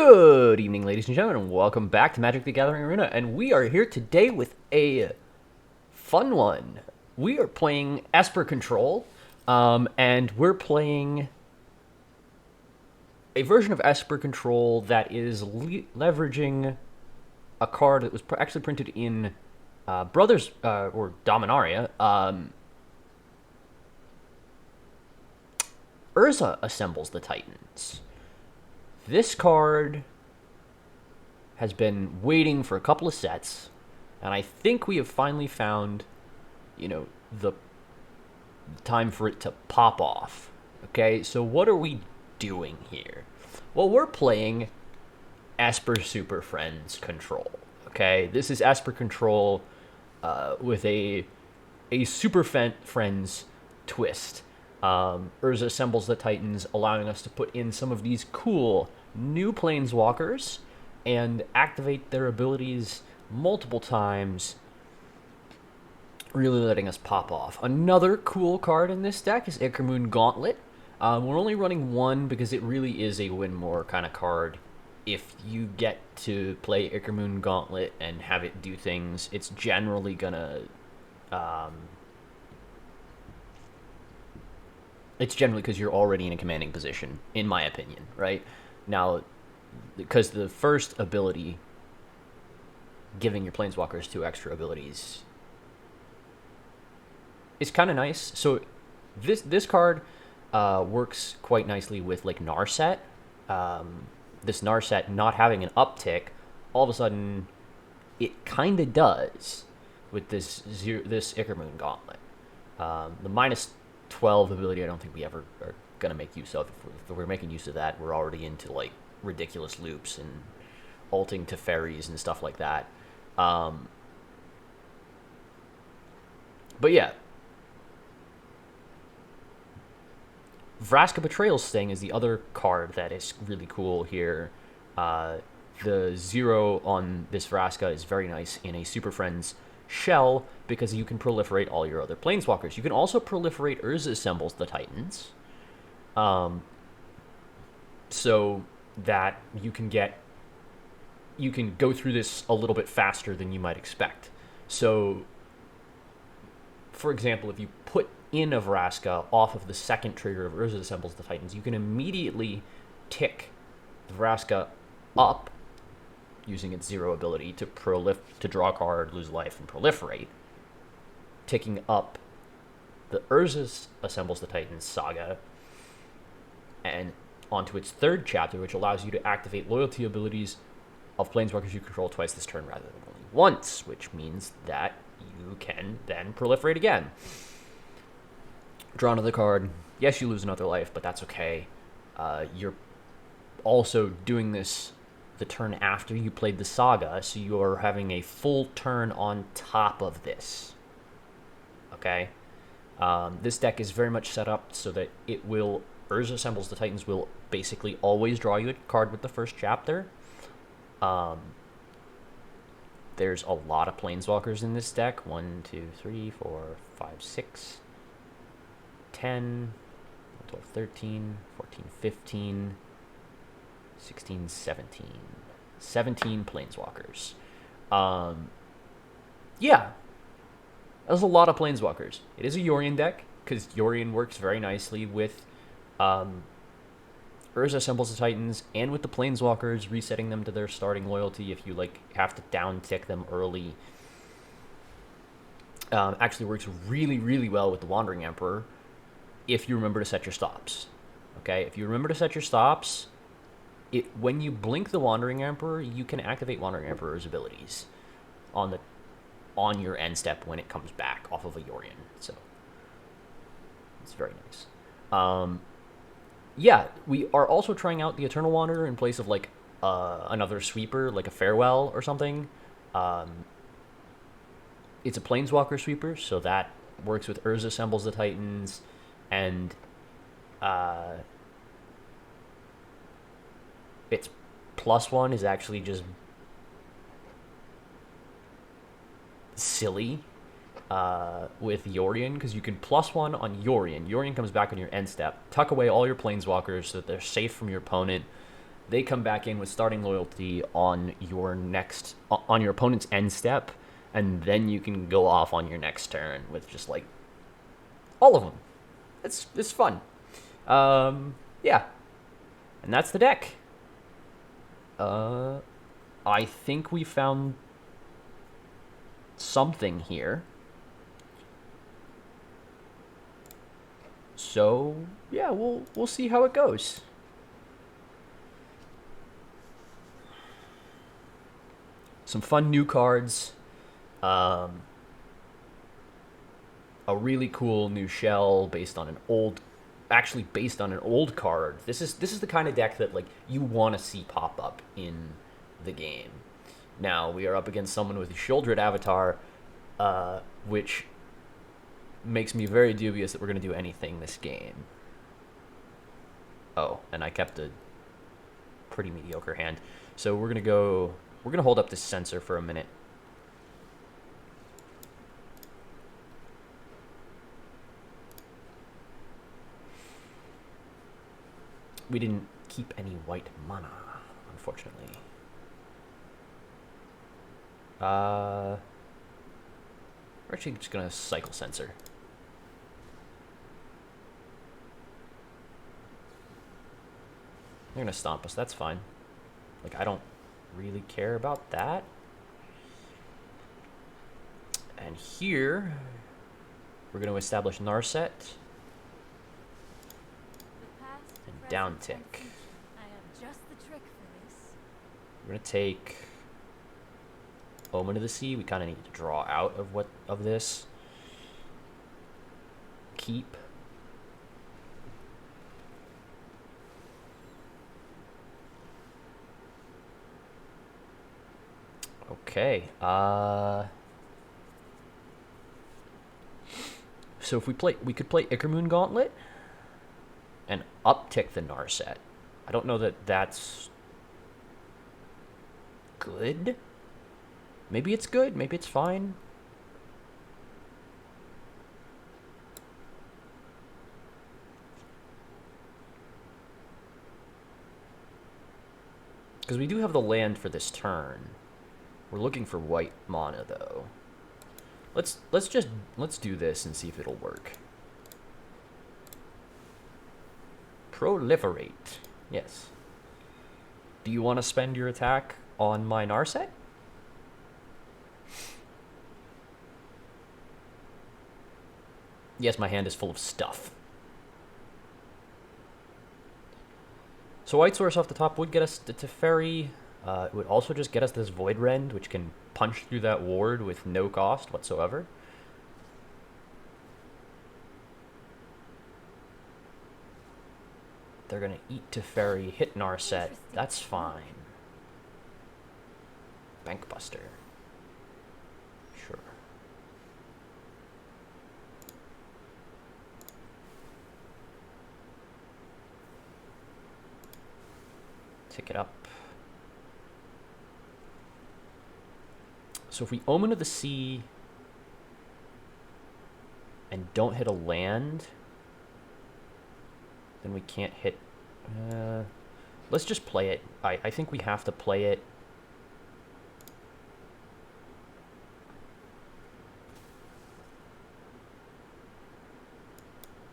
Good evening, ladies and gentlemen, and welcome back to Magic the Gathering Arena. And we are here today with a fun one. We are playing Esper Control, and we're playing a version of Esper Control that is leveraging a card that was actually printed in Brothers or Dominaria. Urza Assembles the Titans. This card has been waiting for a couple of sets, and I think we have finally found, the time for it to pop off. Okay, so what are we doing here? Well, we're playing Esper Superfreinds Control. Okay, this is Esper Control with a Super Friends twist. Urza Assembles the Titans, allowing us to put in some of these cool new planeswalkers and activate their abilities multiple times, really letting us pop off. Another cool card in this deck is Ichormoon Gauntlet. We're only running one because it really is a win more kind of card. If you get to play Ichormoon Gauntlet and have it do things, it's generally gonna it's generally because you're already in a commanding position, in my opinion, right? Now, because the first ability, giving your planeswalkers 2 extra abilities, is kind of nice. So this card works quite nicely with, like, Narset. This Narset not having an uptick, all of a sudden, it kind of does with this Ichormoon Gauntlet. The minus 12 ability, I don't think we ever are going to make use of. If we're making use of that, we're already into, like, ridiculous loops and ulting to fairies and stuff like that. But yeah. Vraska Betrayal Sting is the other card that is really cool here. The 0 on this Vraska is very nice in a Super Friends shell because you can proliferate all your other planeswalkers. You can also proliferate Urza Assembles the Titans, so that you can go through this a little bit faster than you might expect. So, for example, if you put in a Vraska off of the second trigger of Urza Assembles the Titans, you can immediately tick the Vraska up using its 0 ability to draw a card, lose life, and proliferate, ticking up the Urza Assembles the Titans saga and onto its 3rd chapter, which allows you to activate loyalty abilities of planeswalkers you control twice this turn rather than only once, which means that you can then proliferate again. Draw another card. Yes, you lose another life, but that's okay. You're also doing this the turn after you played the saga, so you are having a full turn on top of this. Okay? This deck is very much set up so that Urza Assembles the Titans will basically always draw you a card with the first chapter. There's a lot of planeswalkers in this deck. 1, 2, 3, 4, 5, 6, 10, 12, 13, 14, 15, 16, 17. 17 planeswalkers. Yeah. That's a lot of planeswalkers. It is a Yorion deck, because Yorion works very nicely with Urza Assembles the Titans and with the planeswalkers, resetting them to their starting loyalty if you, like, have to down-tick them early. Actually works really, really well with the Wandering Emperor if you remember to set your stops. Okay? If you remember to set your stops, when you blink the Wandering Emperor, you can activate Wandering Emperor's abilities on your end step when it comes back off of a Yorion. So it's very nice. Yeah, we are also trying out the Eternal Wanderer in place of, like, another sweeper, like a Farewell or something. It's a Planeswalker sweeper, so that works with Urza Assembles the Titans, and its +1 is actually just silly with Yorion, because you can +1 on Yorion. Yorion comes back on your end step. Tuck away all your planeswalkers so that they're safe from your opponent. they come back in with starting loyalty on your opponent's end step, and then you can go off on your next turn with just like all of them. It's fun. Yeah, and that's the deck. I think we found something here. So yeah, we'll see how it goes. Some fun new cards. A really cool new shell based on an old card. This is the kind of deck that like you want to see pop up in the game. Now we are up against someone with a Shieldred avatar, which makes me very dubious that we're going to do anything this game. Oh, and I kept a pretty mediocre hand. So we're going to hold up this sensor for a minute. We didn't keep any white mana, unfortunately. We're actually just going to cycle sensor. They're going to stomp us, that's fine. Like, I don't really care about that. And here, we're going to establish Narset. And down tick. We're going to take Omen of the Sea. We kind of need to draw out of this. Keep. Okay. So if we could play Ichormoon Gauntlet and uptick the Narset. I don't know that that's good. Maybe it's good. Maybe it's fine. Because we do have the land for this turn. We're looking for white mana though. Let's do this and see if it'll work. Proliferate. Yes. Do you want to spend your attack on my Narset? Yes, my hand is full of stuff. So White Source off the top would get us to Teferi. It would also just get us this Void Rend, which can punch through that ward with no cost whatsoever. They're going to eat Teferi, hit Narset. That's fine. Bankbuster. Sure. Tick it up. So if we Omen of the Sea and don't hit a land, then we can't hit... let's just play it. I think we have to play it.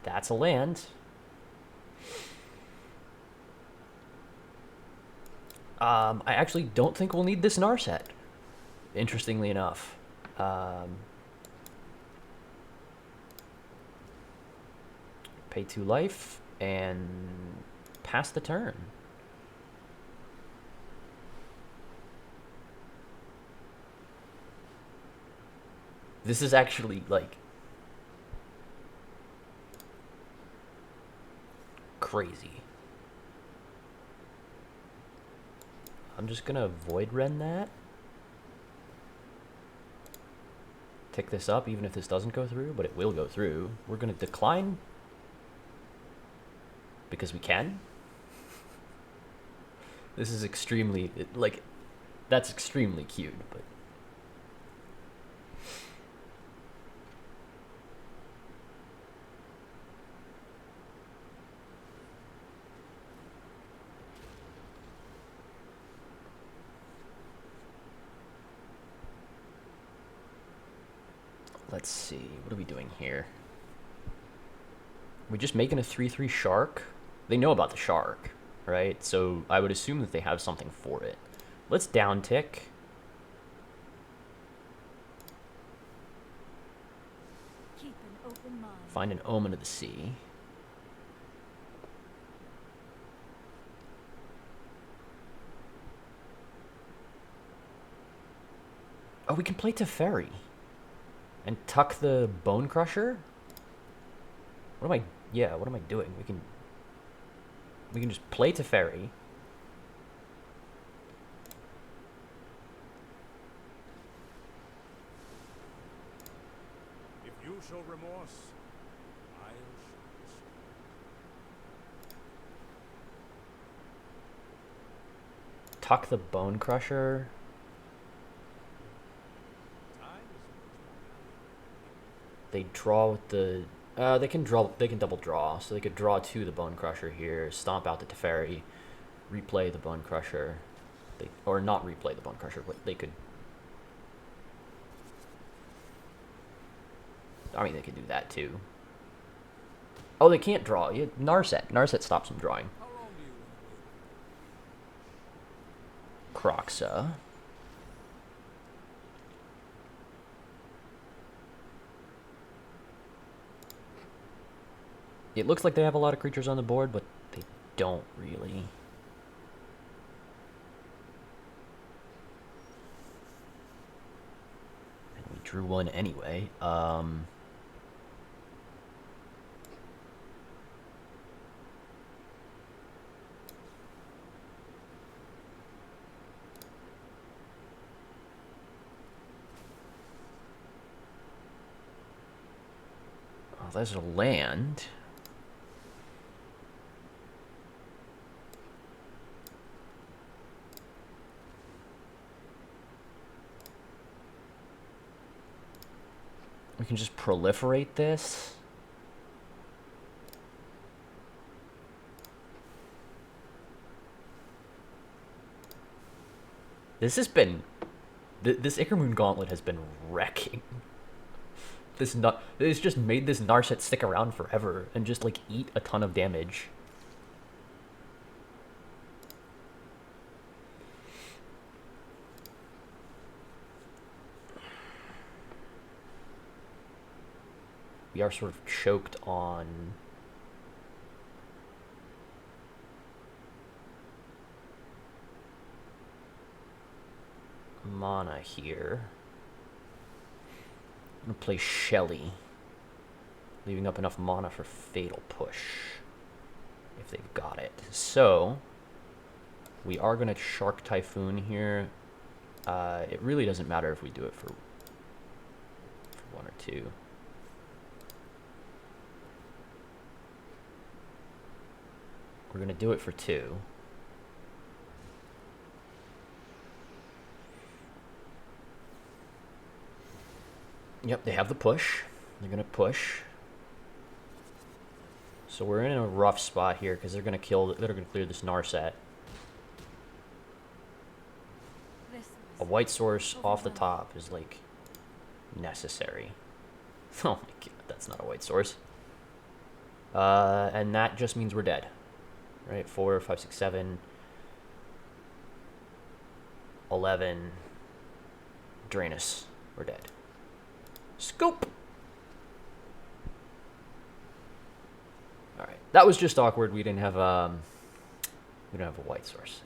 That's a land. I actually don't think we'll need this Narset, interestingly enough. Pay 2 life and pass the turn. This is actually, like, crazy. I'm just gonna Void Rend that. Tick this up even if this doesn't go through, but it will go through. We're gonna decline because we can. This is extremely, like, that's extremely cute, but Let's see. What are we doing here? We're just making a 3/3 shark. They know about the shark, right? So I would assume that they have something for it. Let's down tick. Keep an open mind. Find an Omen of the Sea. Oh, we can play Teferi. And tuck the Bone Crusher? What am I... Yeah, what am I doing? We can just play Teferi. If you show remorse, I'll show restraint. Tuck the Bone Crusher. They draw with the... they can double draw, so they could draw to the Bone Crusher here, stomp out the Teferi, replay the Bone Crusher, or not replay the Bone Crusher, but they could... I mean, they could do that too. Oh, they can't draw. Yeah, Narset. Narset stops them drawing. Croxa. It looks like they have a lot of creatures on the board, but they don't really. And we drew one anyway. Oh, there's a land. We can just proliferate this. This has been... This Ichormoon gauntlet has been wrecking. It's just made this Narset stick around forever and just, like, eat a ton of damage. We are sort of choked on mana here. I'm gonna play Shelly, leaving up enough mana for Fatal Push, if they've got it. So, we are gonna Shark Typhoon here. It really doesn't matter if we do it for 1 or 2. We're going to do it for 2. Yep, they have the push. They're going to push. So we're in a rough spot here because they're going to clear this Narset. A white source off the top is, like, necessary. Oh my god, that's not a white source. And that just means we're dead. Right, 4, 5, 6, 7, 11. Drain us. We're dead. Scoop. All right, that was just awkward. We didn't have a white source.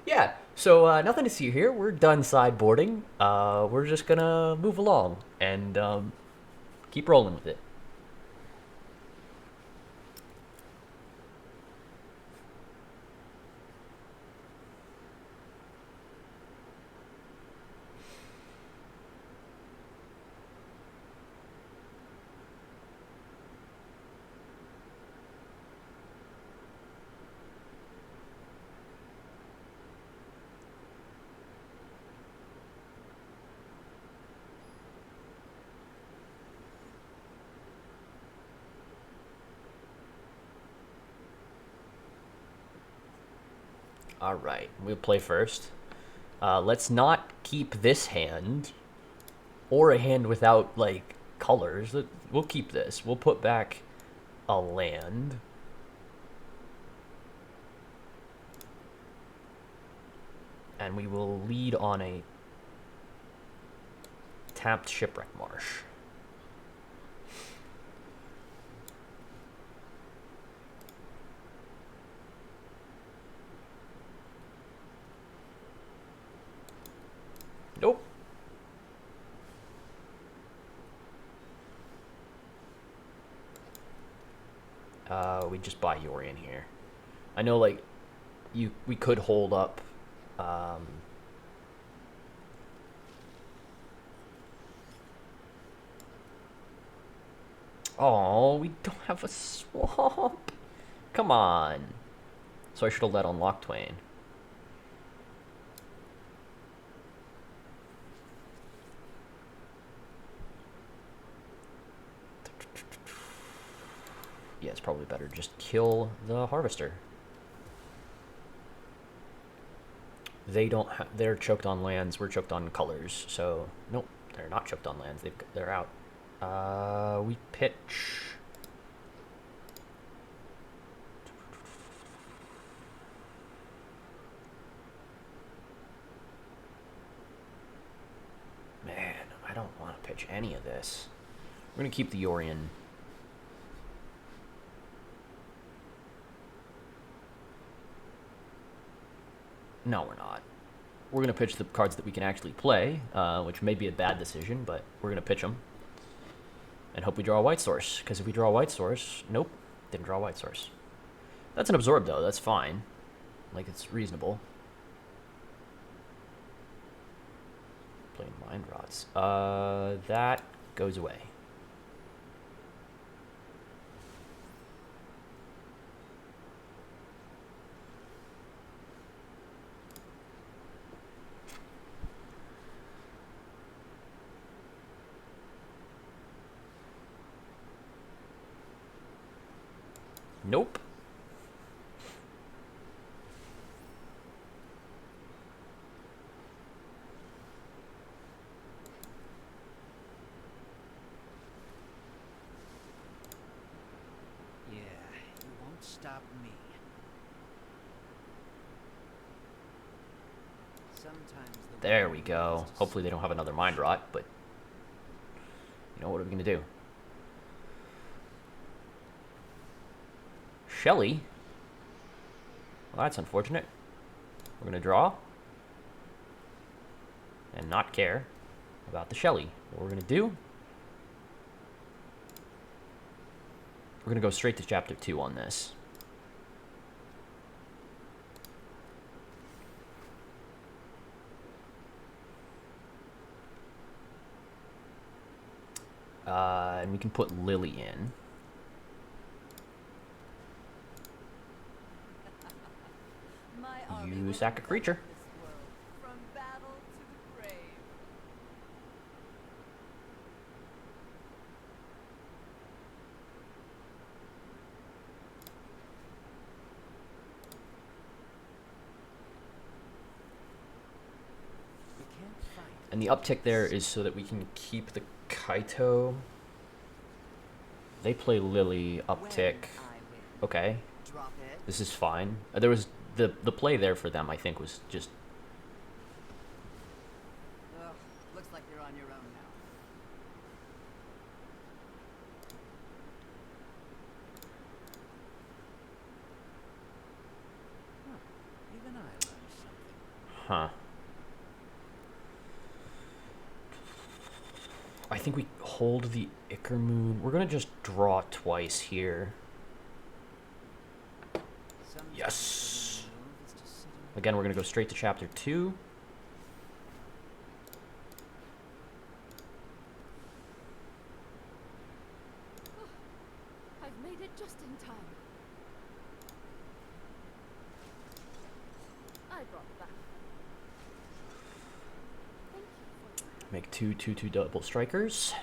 Yeah. So nothing to see here. We're done sideboarding. We're just gonna move along and keep rolling with it. All right, we'll play first. Let's not keep this hand. or a hand without, like, colors. We'll keep this. We'll put back a land. And we will lead on a tapped Shipwreck Marsh. Nope. We just buy Yorion here. I know, like, we could hold up. Oh, we don't have a swamp. Come on. So I should have let on Lock Twain. Yeah, it's probably better just kill the Harvester. They're choked on lands, we're choked on colors, so nope, they're not choked on lands, they're out. We pitch. Man, I don't want to pitch any of this. We're gonna keep the Yorion. No, we're not. We're going to pitch the cards that we can actually play, which may be a bad decision, but we're going to pitch them. And hope we draw a white source, because if we draw a white source... Nope, didn't draw a white source. That's an absorb, though. That's fine. Like, it's reasonable. Playing Mind Rots. That goes away. Nope. Yeah, you won't stop me. Sometimes There we go. Hopefully they don't have another Mind Rot, but... You know, what are we going to do? Shelly? Well, that's unfortunate. We're going to draw. And not care about the Shelly. What we're going to do... We're going to go straight to Chapter 2 on this. And we can put Lily in. You sack a creature. From battle to the grave. we can't fight. And the uptick there is so that we can keep the Kaito. They play Lily, uptick. Okay, Drop it. this is fine. There was the play there for them, I think, was just... Ugh, looks like you're on your own now. Even I learned something. Huh. I think we hold the Ichormoon. We're gonna just draw twice here. Sometimes Yes! the move is to sit in Again, we're gonna go straight to Chapter 2. I've made it just in time. I brought back. Thank you for your help. Make 2/2/2 double strikers.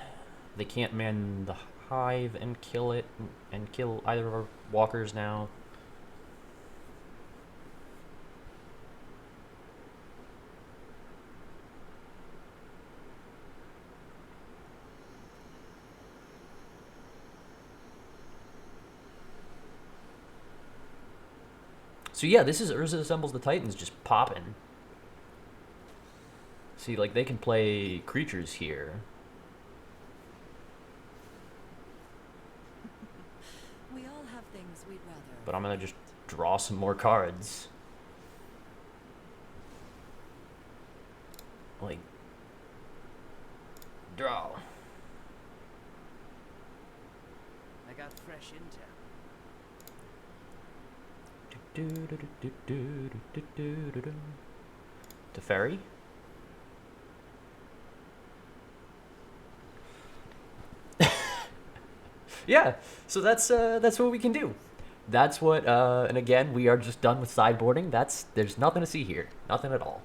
They can't man the Hive and kill it, and kill either of our walkers now. So yeah, this is Urza Assembles the Titans just popping. See, like, they can play creatures here. We all have things we'd rather. But I'm gonna just draw some more cards. Like, draw. I got fresh intel. Teferi? Yeah, so that's what we can do. That's what, and again, we are just done with sideboarding. There's nothing to see here. Nothing at all.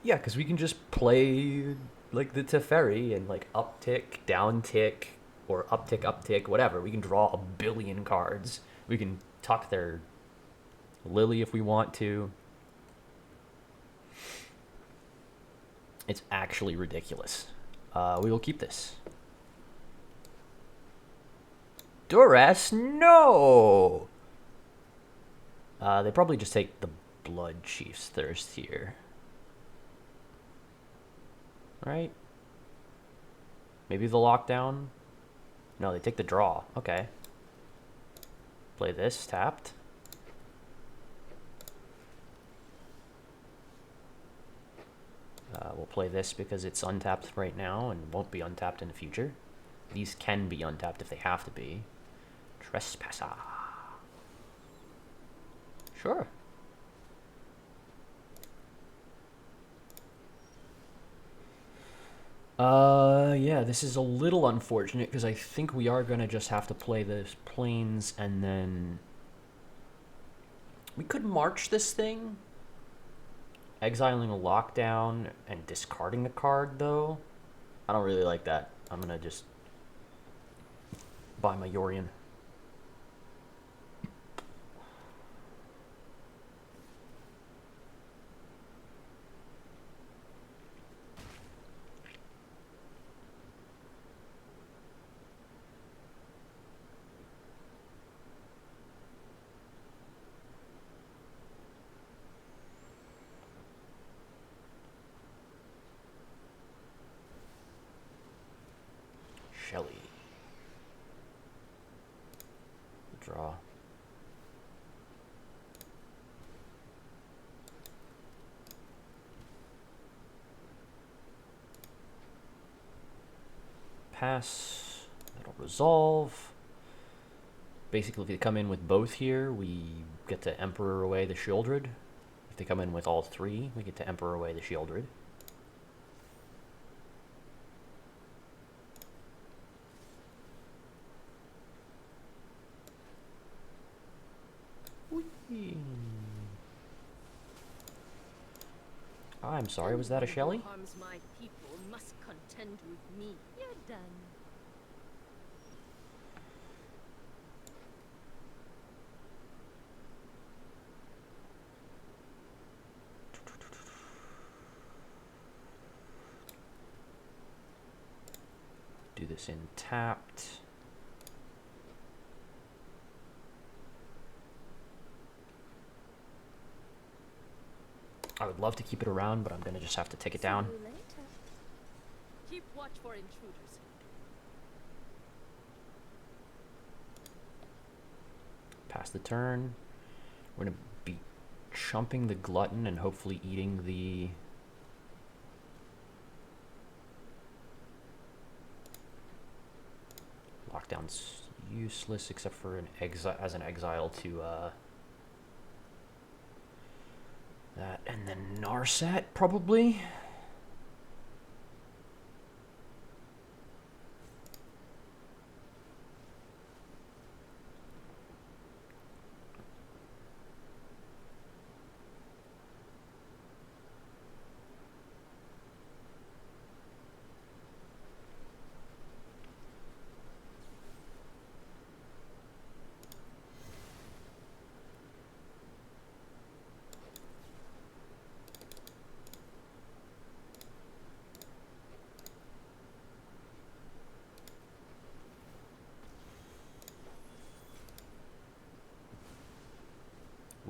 Yeah, because we can just play, like, the Teferi and, like, uptick, downtick, or uptick, uptick, whatever. We can draw a billion cards. We can tuck their Lily if we want to. It's actually ridiculous. We will keep this. Duress, no! They probably just take the Blood Chief's Thirst here. Right? Maybe the lockdown? No, they take the draw. Okay. Play this, tapped. We'll play this because it's untapped right now and won't be untapped in the future. These can be untapped if they have to be. Trespasser. Sure. Yeah, this is a little unfortunate because I think we are going to just have to play this planes and then... We could march this thing. Exiling a lockdown and discarding a card, though. I don't really like that. I'm going to just buy my Yorion. Shelly. Draw. Pass. That'll resolve. Basically, if they come in with both here, we get to Emperor away the Shieldred. If they come in with all three, we get to Emperor away the Shieldred. I'm sorry, was that a Shelly? Harms my people must contend with me. You're done. Do this in tapped. I would love to keep it around, but I'm gonna just have to take it down. See you later. Keep watch for intruders. Pass the turn. We're gonna be chumping the Glutton and hopefully eating the... Lockdown's useless except for an as an exile to that, and then Narset probably.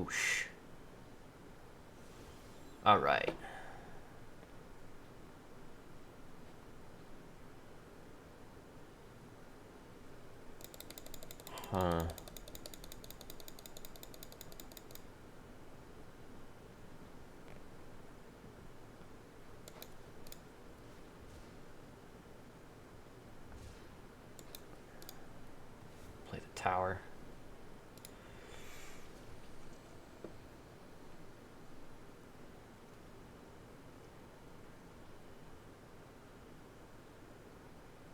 Whoosh. All right. Huh. Play the tower.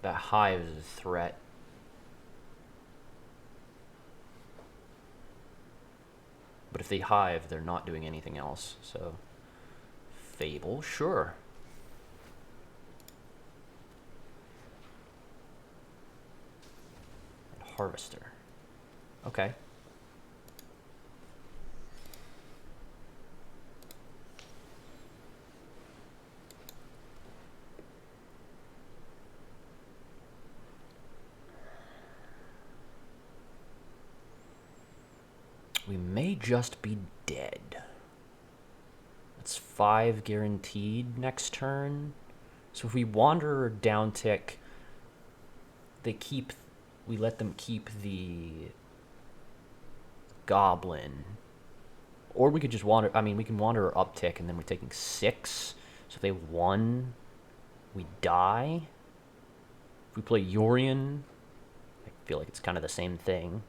That hive is a threat. But if they hive, they're not doing anything else, so... Fable, sure. And Harvester. Okay. We may just be dead. That's 5 guaranteed next turn. So if we wander or down tick, we let them keep the goblin. Or we could just wander, I mean, we can wander or uptick, and then we're taking 6. So if they won, we die. If we play Yorion, I feel like it's kind of the same thing.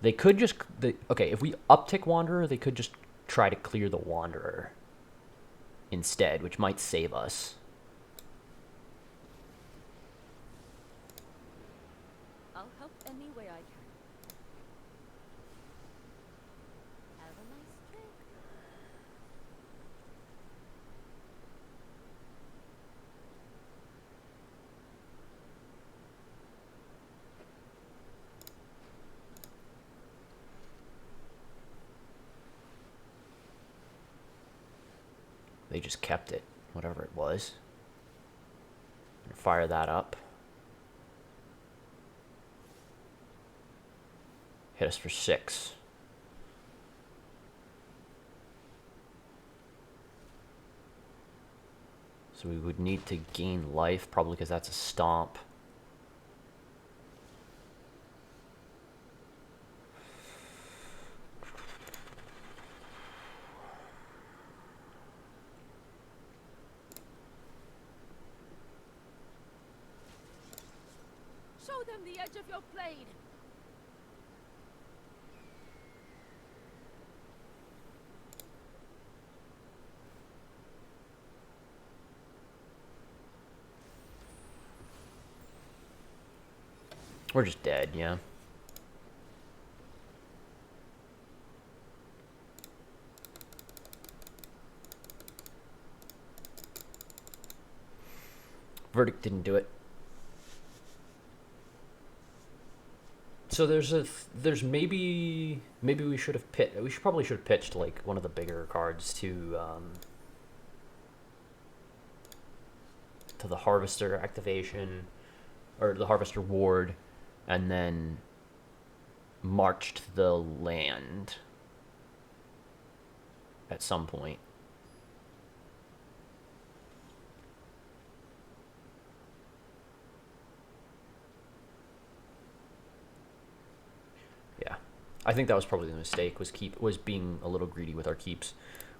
They could just... okay, if we uptick Wanderer, they could just try to clear the Wanderer instead, which might save us. I'll help any way I can. Have a nice trip. They just kept it, whatever it was. Fire that up. Hit us for 6. So we would need to gain life, probably because that's a stomp. Show them the edge of your blade. We're just dead, yeah. Verdict didn't do it. So there's maybe we should have probably should have pitched like one of the bigger cards to the Harvester activation, or the Harvester ward, and then marched the land at some point. Yeah, I think that was probably the mistake, was being a little greedy with our keeps.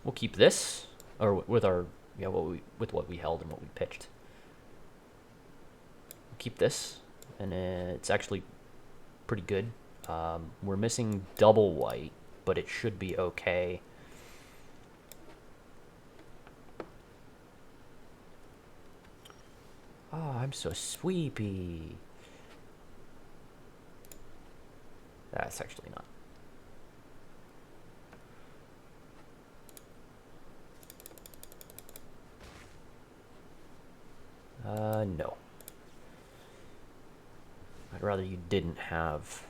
We'll keep this, or with our with what we held and what we pitched. We'll keep this, and it's actually pretty good. We're missing double white, but it should be okay. Oh, I'm so sweepy. That's actually not. No. I'd rather you didn't have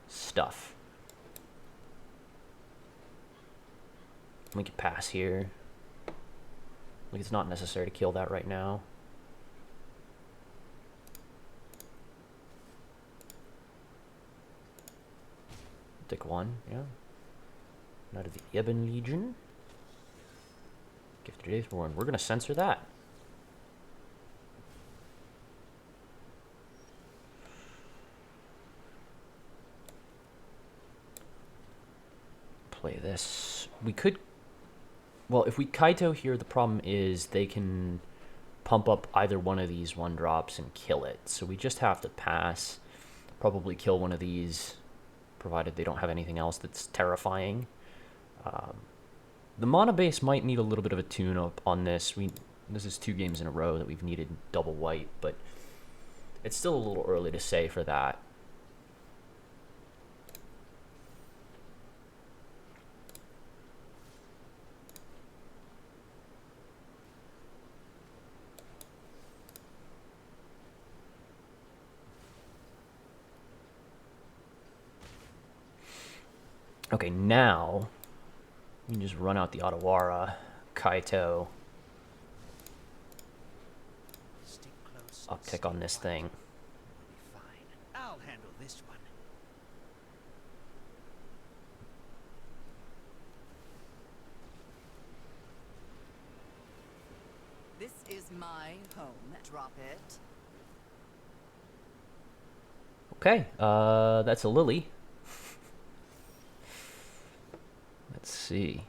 stuff. We could pass here. Like, it's not necessary to kill that right now. Take one, yeah. Knight of the Ebon Legion. Gifted Aetherborn. We're gonna censor that. Play this. We could... Well, if we Kaito here, the problem is they can pump up either one of these 1-drops and kill it. So we just have to pass. Probably kill one of these, provided they don't have anything else that's terrifying. The mana base might need a little bit of a tune-up on this. This is 2 games in a row that we've needed double white, but it's still a little early to say for that. Okay, now you can just run out the Otawara, Kaito, uptick on this thing. We'll be fine. I'll handle this one. This is my home. Drop it. Okay, that's a Lily. Let's see.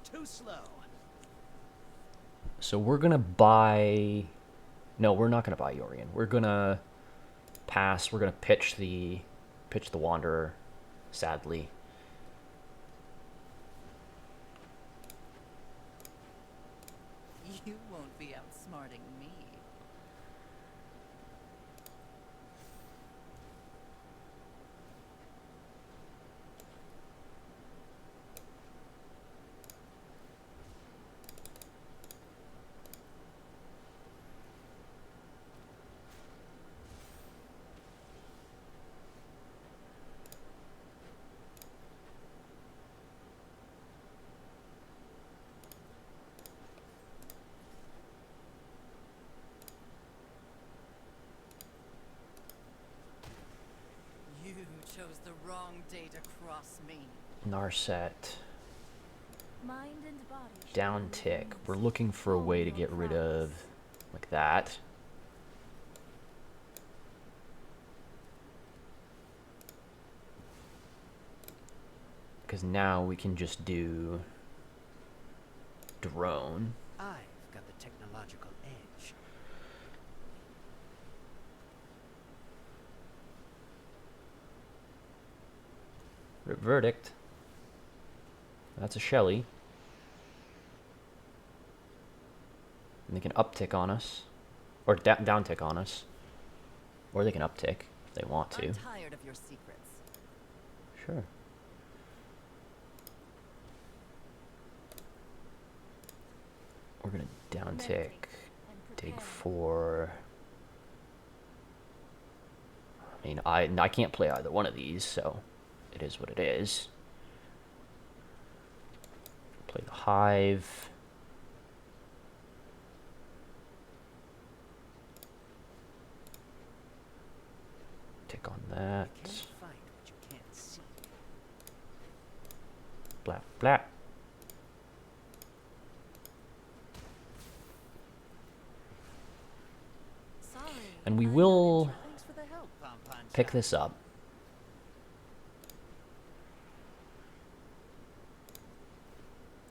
Too slow. So we're gonna buy... No, we're not gonna buy Yorion. We're gonna pass. We're gonna pitch the Wanderer, sadly. You won't be outsmarting me. You chose the wrong day to cross me. Narset. Mind and body. Down tick. We're looking for a way to get rid of... like that. Because now we can just do... drone. I've got the technological edge. Verdict. That's a Shelly. And they can uptick on us. Or downtick on us. Or they can uptick if they want to. I'm tired of your secrets. Sure. We're gonna downtick. Dig for... I mean, I can't play either one of these, so it is what it is. Play the Hive. Tick on that. Can't fight what you can't see. Blah, blah. Sorry. And we I will managed. Thanks for the help. pick this up.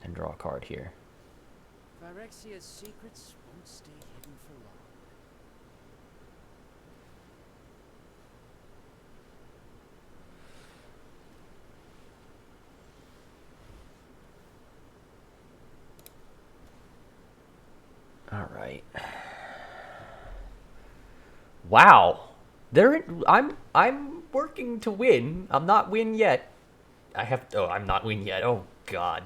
And draw a card here. Phyrexia's secrets won't stay hidden for long. All right. Wow. I'm working to win. I'm not win yet. I'm not win yet. Oh god.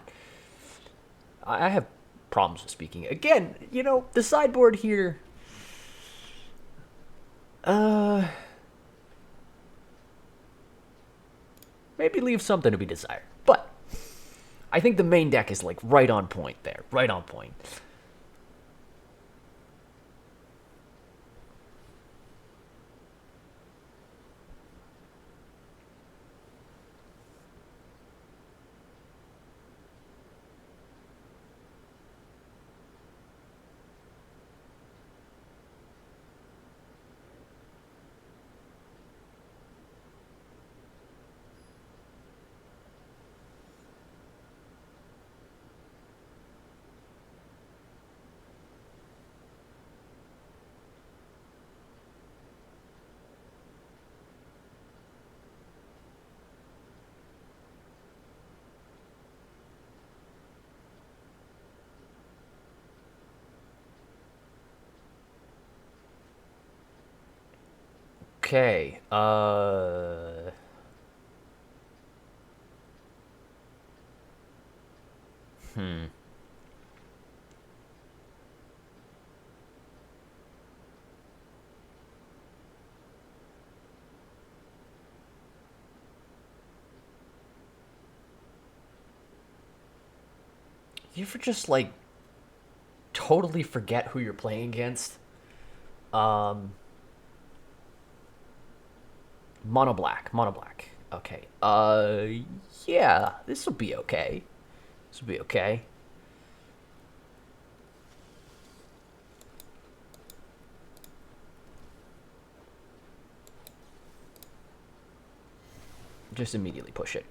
I have problems with speaking. Again, you know, the sideboard here maybe leave something to be desired. But I think the main deck is like right on point there. Right on point. Okay. Hmm. You ever just like totally forget who you're playing against? Um, mono black, mono black. Okay. Yeah, this will be okay. This will be okay. Just immediately push it.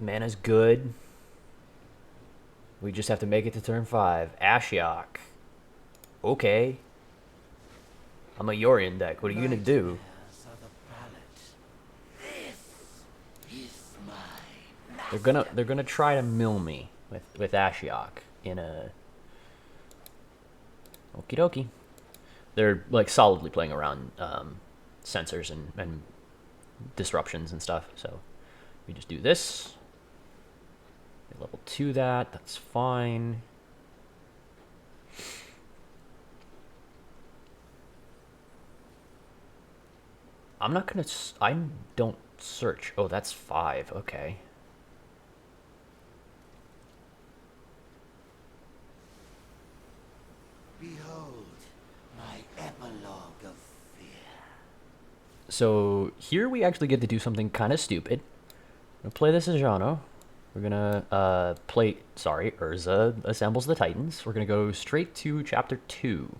Mana's good. We just have to make it to turn 5. Ashiok. Okay. I'm a Yorion deck. What are you gonna do? They're gonna try to mill me with Ashiok in a okie dokie. They're like solidly playing around sensors and disruptions and stuff. So we just do this. We level 2 that. That's fine. I'm not gonna. I don't search. Oh, that's 5. Okay. Behold, my epilogue of fear. So here we actually get to do something kind of stupid. I'm gonna play this as Jano. We're gonna play. Sorry, Urza Assembles the Titans. We're gonna go straight to chapter 2.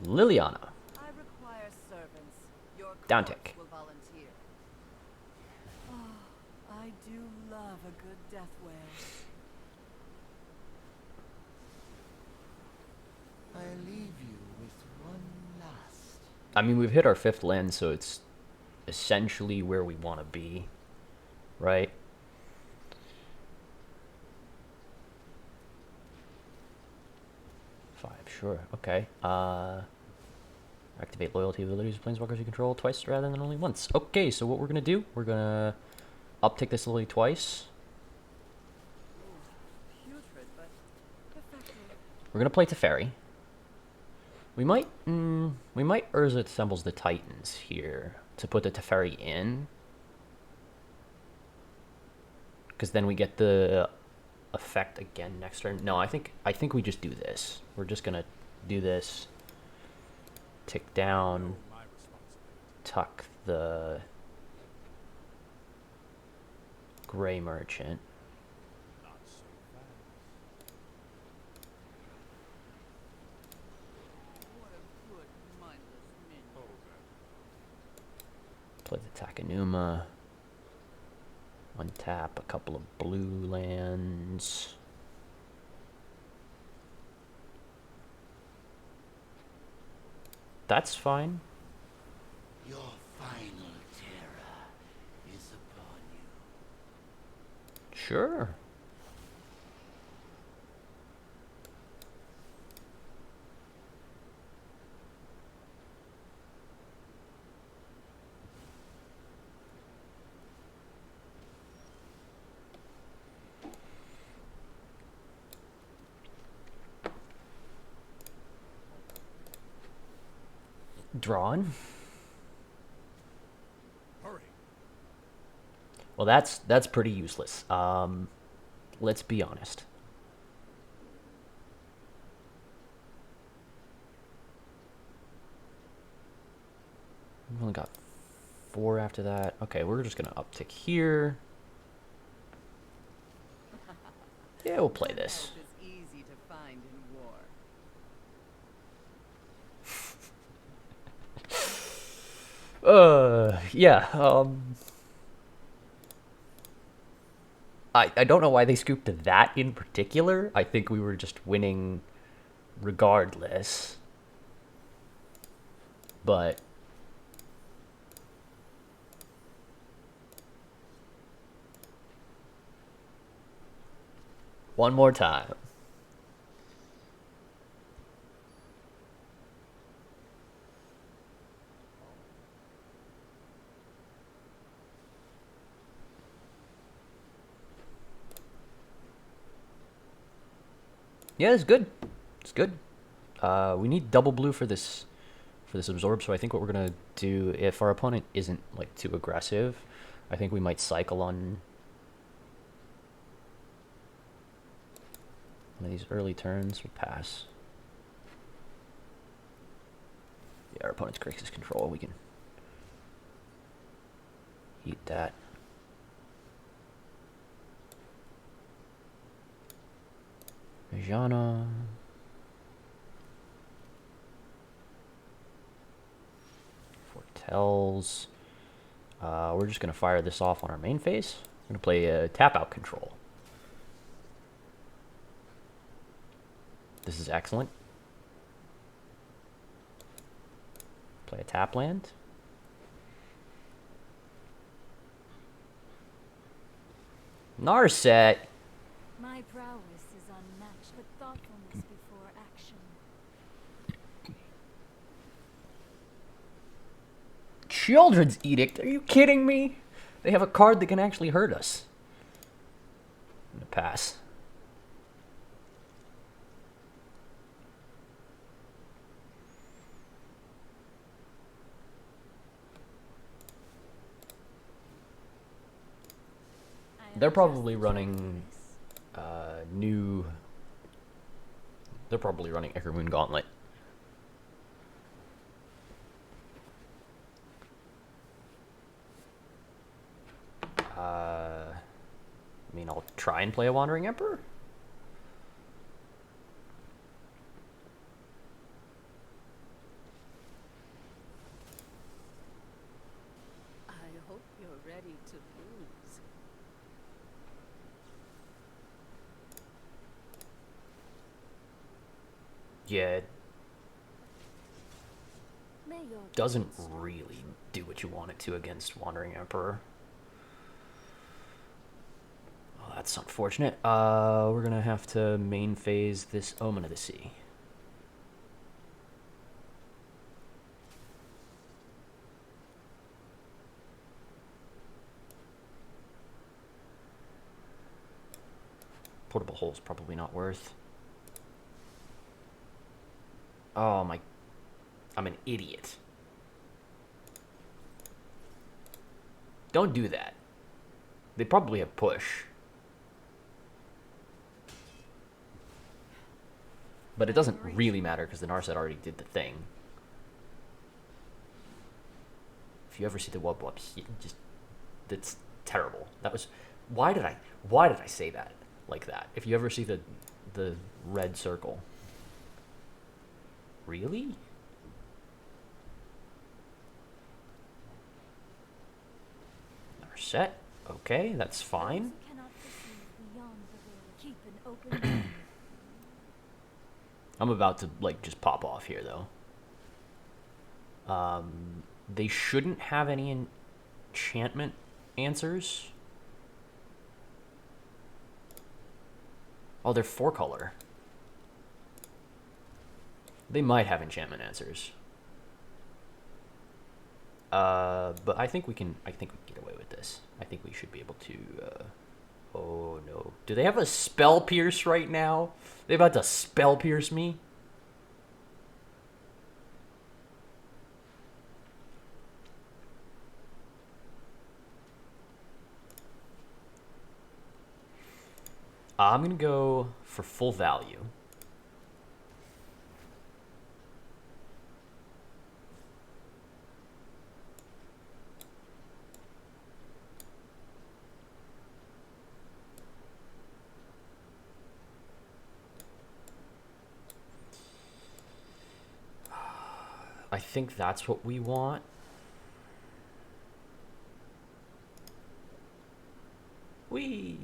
Liliana. I require servants. Your Down court tick. will volunteer. Oh, I do love a good death wail. I leave you with one last. I mean, we've hit our 5th land, so it's essentially where we want to be, right? Sure. Okay. Activate loyalty abilities of planeswalkers you control twice rather than only once. Okay, so what we're gonna do? We're gonna uptick this ability twice. Putrid, but effective. We're gonna play Teferi. We might Urza Assembles the Titans here to put the Teferi in, because then we get the effect again next turn. No, I think we just do this. We're just gonna do this. Tick down. Tuck the Gray Merchant. What a good, mindless minion. Play the Takenuma. Untap a couple of blue lands. That's fine. Your final terror is upon you. Sure. Drawn. Hurry. Well, that's pretty useless. Let's be honest. We've only got 4 after that. Okay, we're just gonna uptick here. Yeah, we'll play this. Help is easy to find in war. Yeah, I don't know why they scooped to that in particular. I think we were just winning regardless. But one more time. Yeah, it's good. It's good. We need double blue for this absorb, so I think what we're gonna do, if our opponent isn't like too aggressive, I think we might cycle on one of these early turns. We'll pass. Yeah, our opponent's crisis control. We can eat that. Vajana. Foretells. We're just going to fire this off on our main phase. We're going to play a tap out control. This is excellent. Play a tap land. Narset. My prowess is unmatched, but thoughtfulness before action. Children's Edict? Are you kidding me? They have a card that can actually hurt us. I'm gonna pass. They're probably running new. They're probably running Ichormoon Gauntlet. I mean, I'll try and play a Wandering Emperor. I hope you're ready to lose. Yeah, it May your doesn't guidance really do what you want it to against Wandering Emperor. Oh, that's unfortunate. We're gonna have to main phase this Omen of the Sea. Portable Hole's probably not worth. Oh my, I'm an idiot. Don't do that. They probably have push. But it doesn't really matter because the Narset already did the thing. If you ever see the wub wub, just that's terrible. That was why did I say that like that? If you ever see the red circle. Really? Narset? Okay, that's fine. cannot perceive beyond the veil. Keep an open mind. I'm about to like just pop off here though. They shouldn't have any enchantment answers. Oh, they're 4-color. They might have enchantment answers. But I think we can get away with this. I think we should be able to oh no. Do they have a spell pierce right now? They about to spell pierce me? I'm gonna go for full value. I think that's what we want. Whee!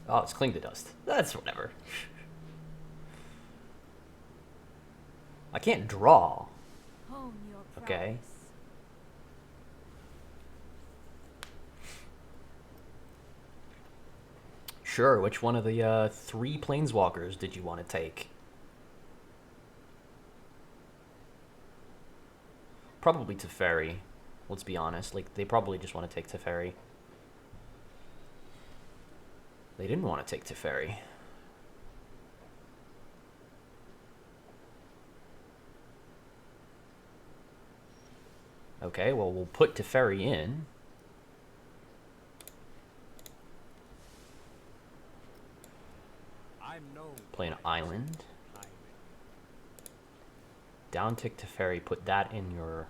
Oh, it's Cling to Dust. That's whatever. I can't draw. Hone your Okay. prowess. Sure, which one of the 3 planeswalkers did you want to take? Probably Teferi. Let's be honest. Like, they probably just want to take Teferi. They didn't want to take Teferi. Okay, well, we'll put Teferi in. I'm known Play an for my island. timing. Downtick Teferi, put that in your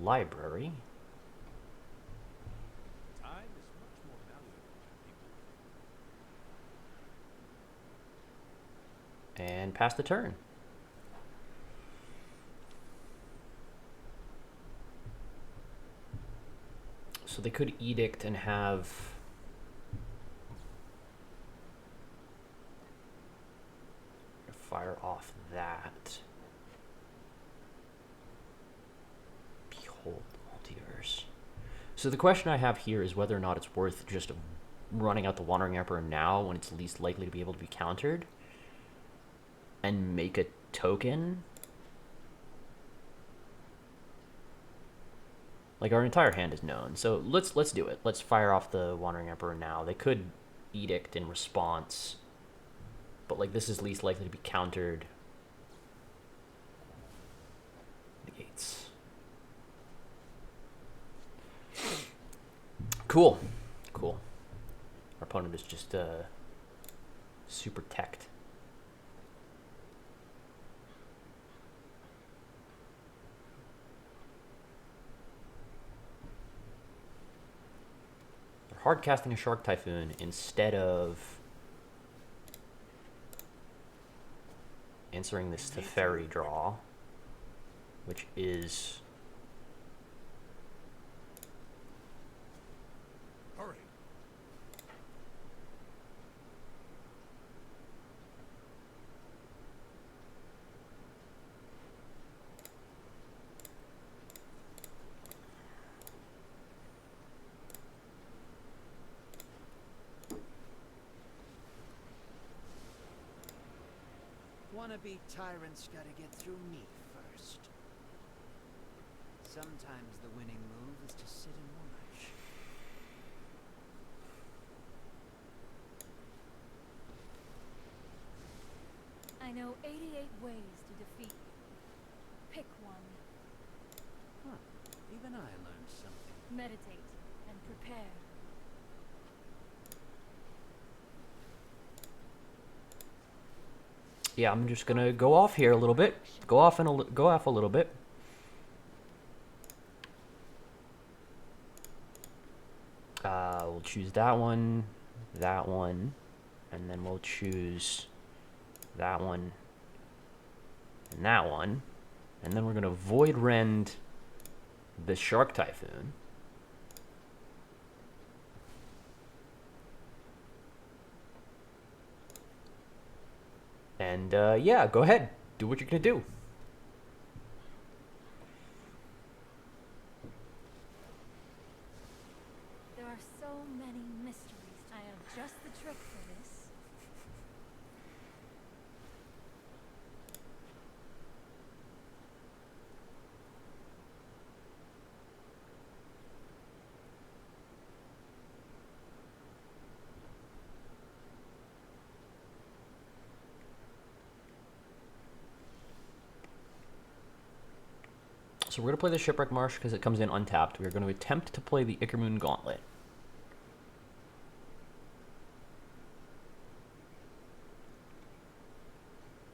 library. Time is much more valuable than people And pass the turn. So they could edict and have fire off that. Behold multiverse. So the question I have here is whether or not it's worth just running out the Wandering Emperor now when it's least likely to be able to be countered and make a token. Like, our entire hand is known, so let's do it. Let's fire off the Wandering Emperor now. They could edict in response, but like this is least likely to be countered. Negates. Cool. Cool. Our opponent is just super teched. Hard casting a Shark Typhoon instead of answering this Teferi draw, which is hurry. Wannabe tyrants gotta get through me first. Sometimes the winning move is to sit and watch. I know 88 ways to defeat you. Pick one. Huh. Even I learned something. Meditate and prepare. yeah. I'm just gonna go off here a little bit. Go off a little bit. We'll choose that one, and then we'll choose that one, and that one, and then we're gonna Void Rend the Shark Typhoon. And yeah, go ahead, do what you're gonna do. There are so many mysteries. I have just the trick for this. So we're going to play the Shipwreck Marsh because it comes in untapped. We're going to attempt to play the Ichormoon Gauntlet.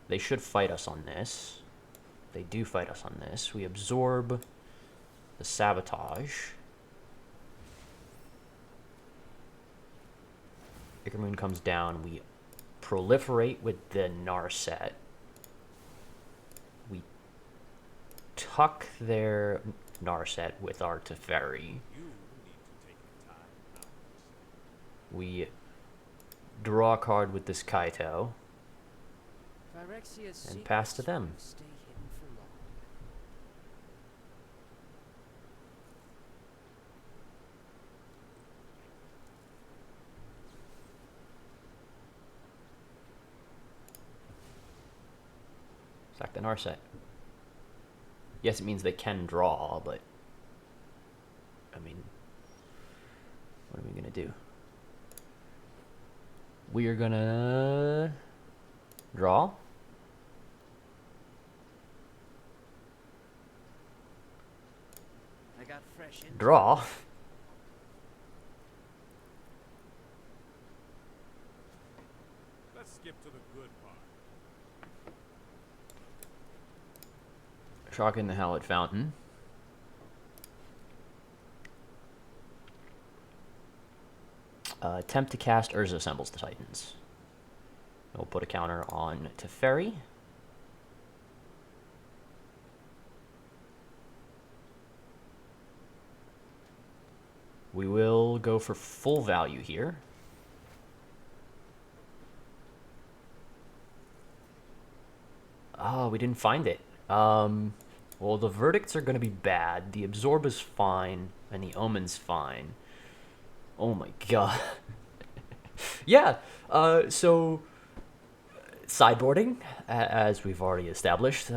They should fight us on this. They do fight us on this. We absorb the Sabotage. Ichormoon comes down. We proliferate with the Narset. We tuck their Narset with our Teferi. You need to take the time out. We draw a card with this Kaito Phyrexia's and pass to secrets them. won't stay hidden for long. Sack the Narset. Yes, it means they can draw, but I mean, what are we gonna do? We are gonna draw. I got fresh in. Draw. Let's skip to the good part. Shock in the Hallowed Fountain. Attempt to cast Urza Assembles the Titans. We'll put a counter on Teferi. We will go for full value here. Oh, we didn't find it. Well, the verdicts are going to be bad. The Absorb is fine, and the Omen's fine. Oh my god. Yeah, so sideboarding, as we've already established,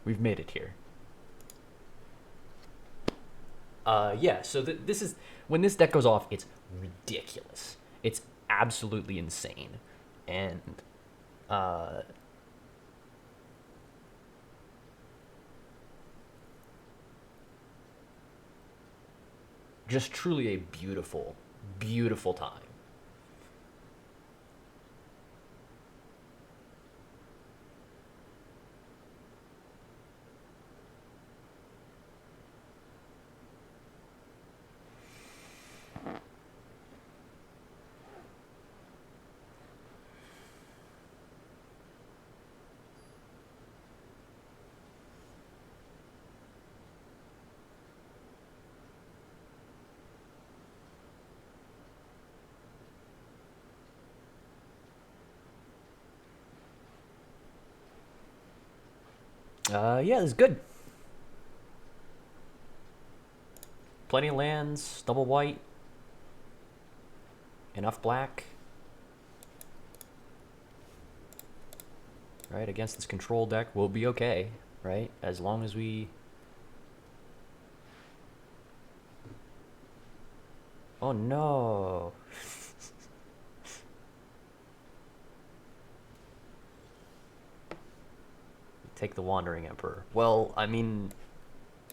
we've made it here. Yeah, so this is, when this deck goes off, it's ridiculous. It's absolutely insane. And, just truly a beautiful, beautiful time. Yeah, this is good. Plenty of lands, double white, enough black. Right, against this control deck, we'll be okay, right? As long as we... Oh no! Take the Wandering Emperor. Well, I mean,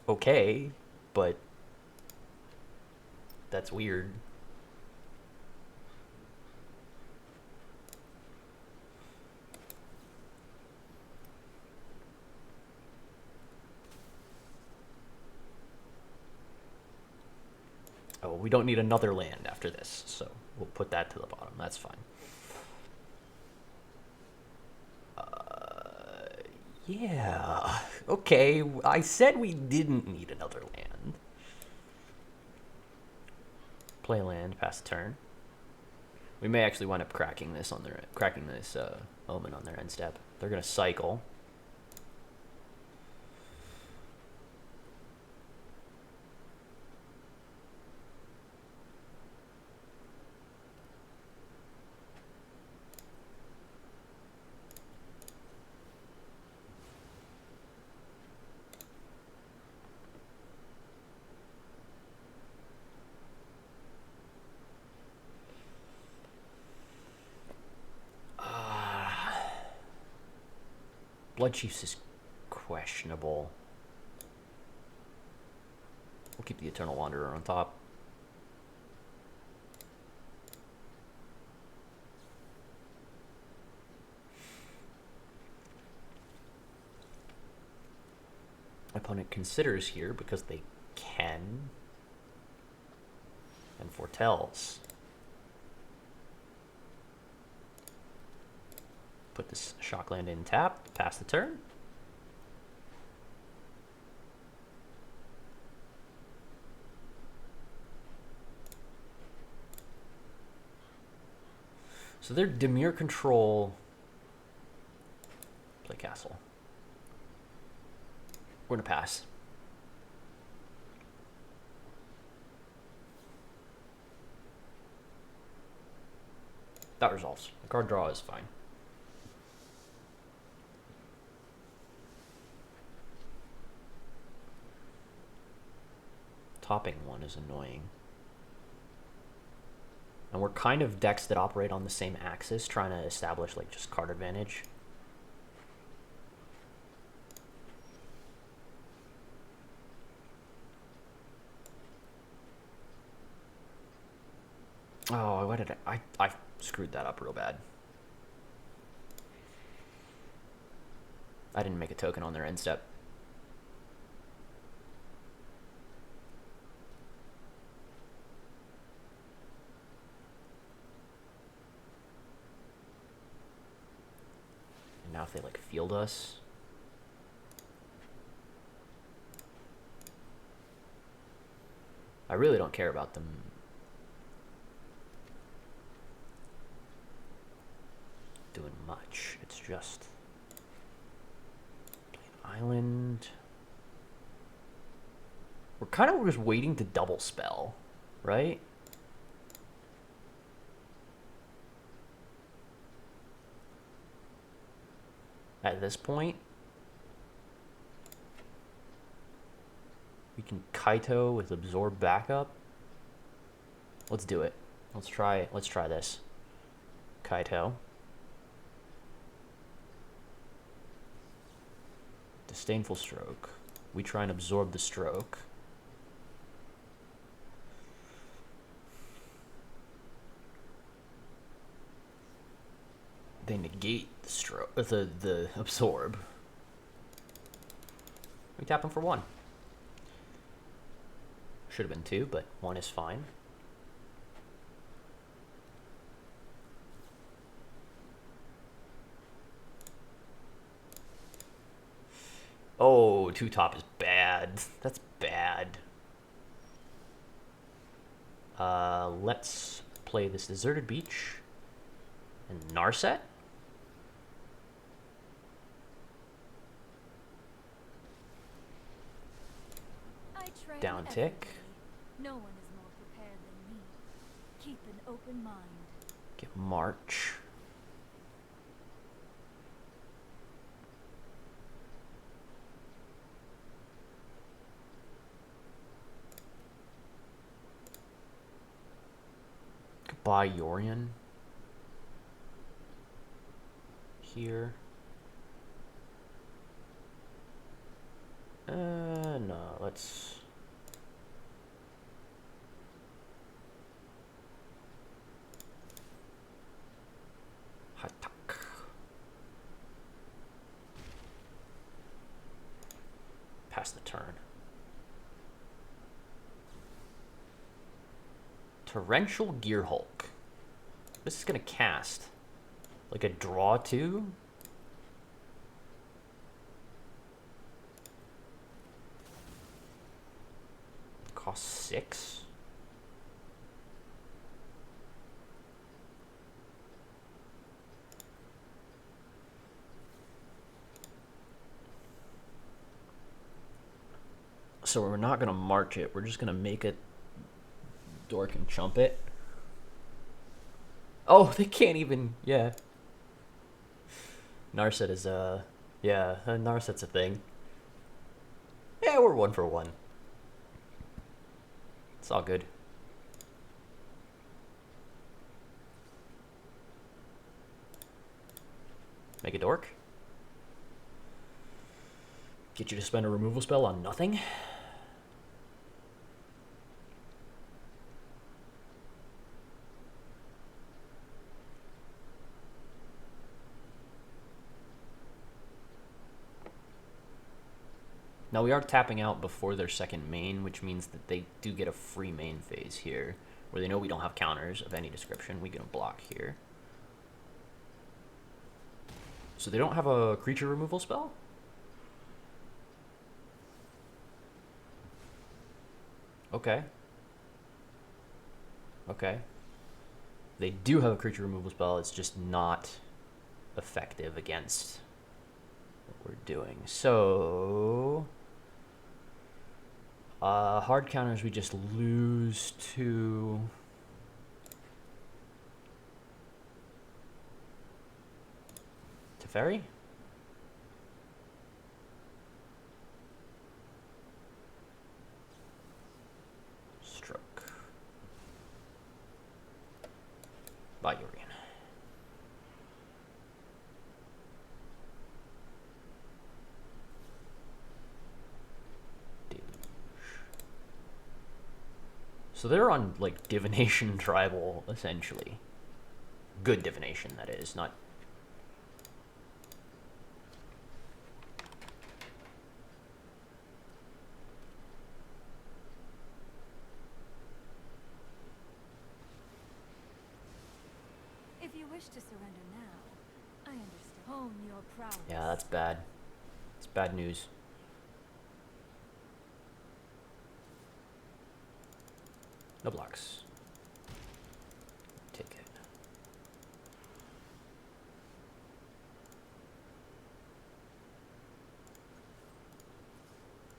okay, but that's weird. Oh, we don't need another land after this, so we'll put that to the bottom. That's fine. Yeah, okay, I said we didn't need another land. Play land, pass the turn. We may actually wind up cracking this on their Omen on their end step. They're gonna cycle. Blood Chiefs is questionable. We'll keep the Eternal Wanderer on top. Opponent considers here because they can, and foretells. Put this Shockland in tap, pass the turn. So they're Dimir control. Play castle. We're gonna pass. That resolves. The card draw is fine. Topping one is annoying. And we're kind of decks that operate on the same axis, trying to establish like just card advantage. Oh, why did I screwed that up real bad. I didn't make a token on their end step. And now if they like field us. I really don't care about them doing much. It's just play an island. We're kind of just waiting to double spell, right? At this point, we can Kaito with absorb backup. Let's do it. Let's try this. Kaito. Disdainful stroke. We try and absorb the stroke. They negate the stroke, the absorb. We tap them for 1. Should have been 2, but 1 is fine. Oh, 2 top is bad. That's bad. Let's play this Deserted Beach and Narset. Down tick. No one is more prepared than me. Keep an open mind. Get March. Goodbye, Yorion. Here. No, let's... Hatak. Pass the turn. Torrential Gearhulk. This is gonna cast. Like a draw 2? Cost 6? So we're not gonna march it, we're just gonna make it dork and chump it. Oh, they can't even, yeah. Narset is yeah, Narset's a thing. Yeah, we're 1 for 1. It's all good. Make a dork. Get you to spend a removal spell on nothing. Now we are tapping out before their second main, which means that they do get a free main phase here, where they know we don't have counters of any description. We can block here. So they don't have a creature removal spell? Okay. Okay. They do have a creature removal spell, it's just not effective against what we're doing. So hard counters we just lose to Teferi? Stroke. Bayurian. Deluge. So they're on like divination tribal essentially. Good divination, that is, not. If you wish to surrender now, I understand. Hone your prowess. Yeah, that's bad. It's bad news. No blocks. Take it.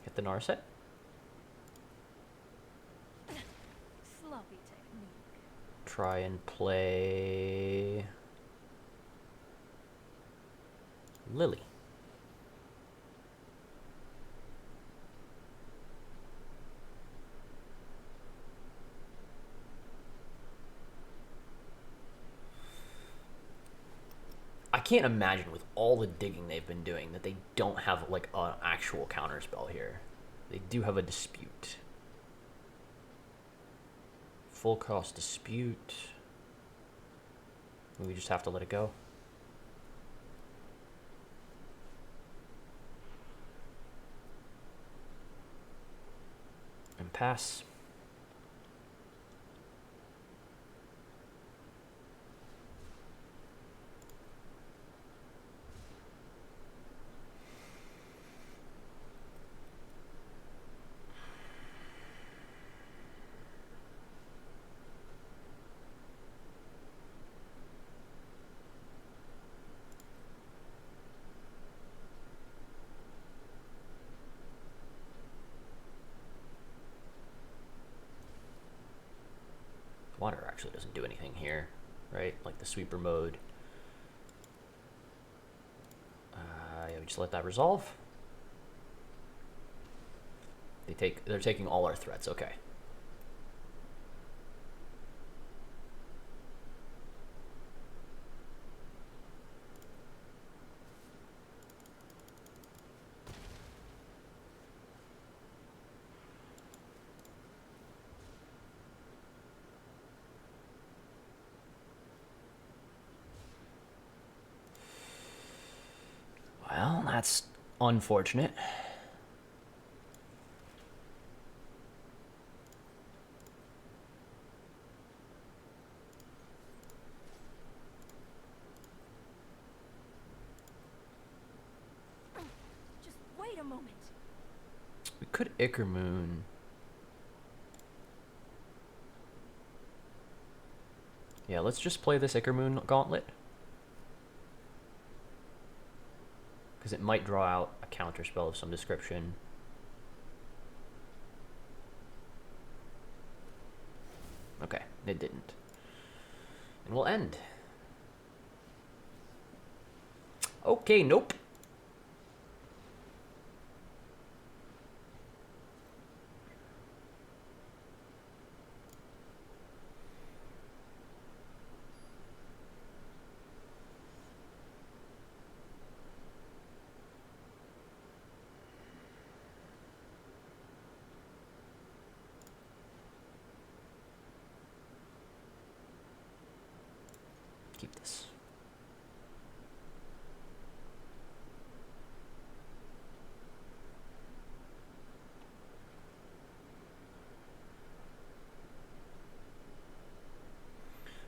Hit the Narset. Sloppy technique. Try and play Lily. I can't imagine with all the digging they've been doing that they don't have like an actual counterspell here. They do have a dispute. Full cost dispute. We just have to let it go. And pass. Water actually doesn't do anything here, right? Like the sweeper mode. Yeah, we just let that resolve. They're taking all our threats. Okay. Well, that's unfortunate. Just wait a moment. We could Ichormoon. Yeah, let's just play this Ichormoon gauntlet. Because it might draw out a counterspell of some description. Okay, it didn't. And we'll end. Okay, nope. Keep this.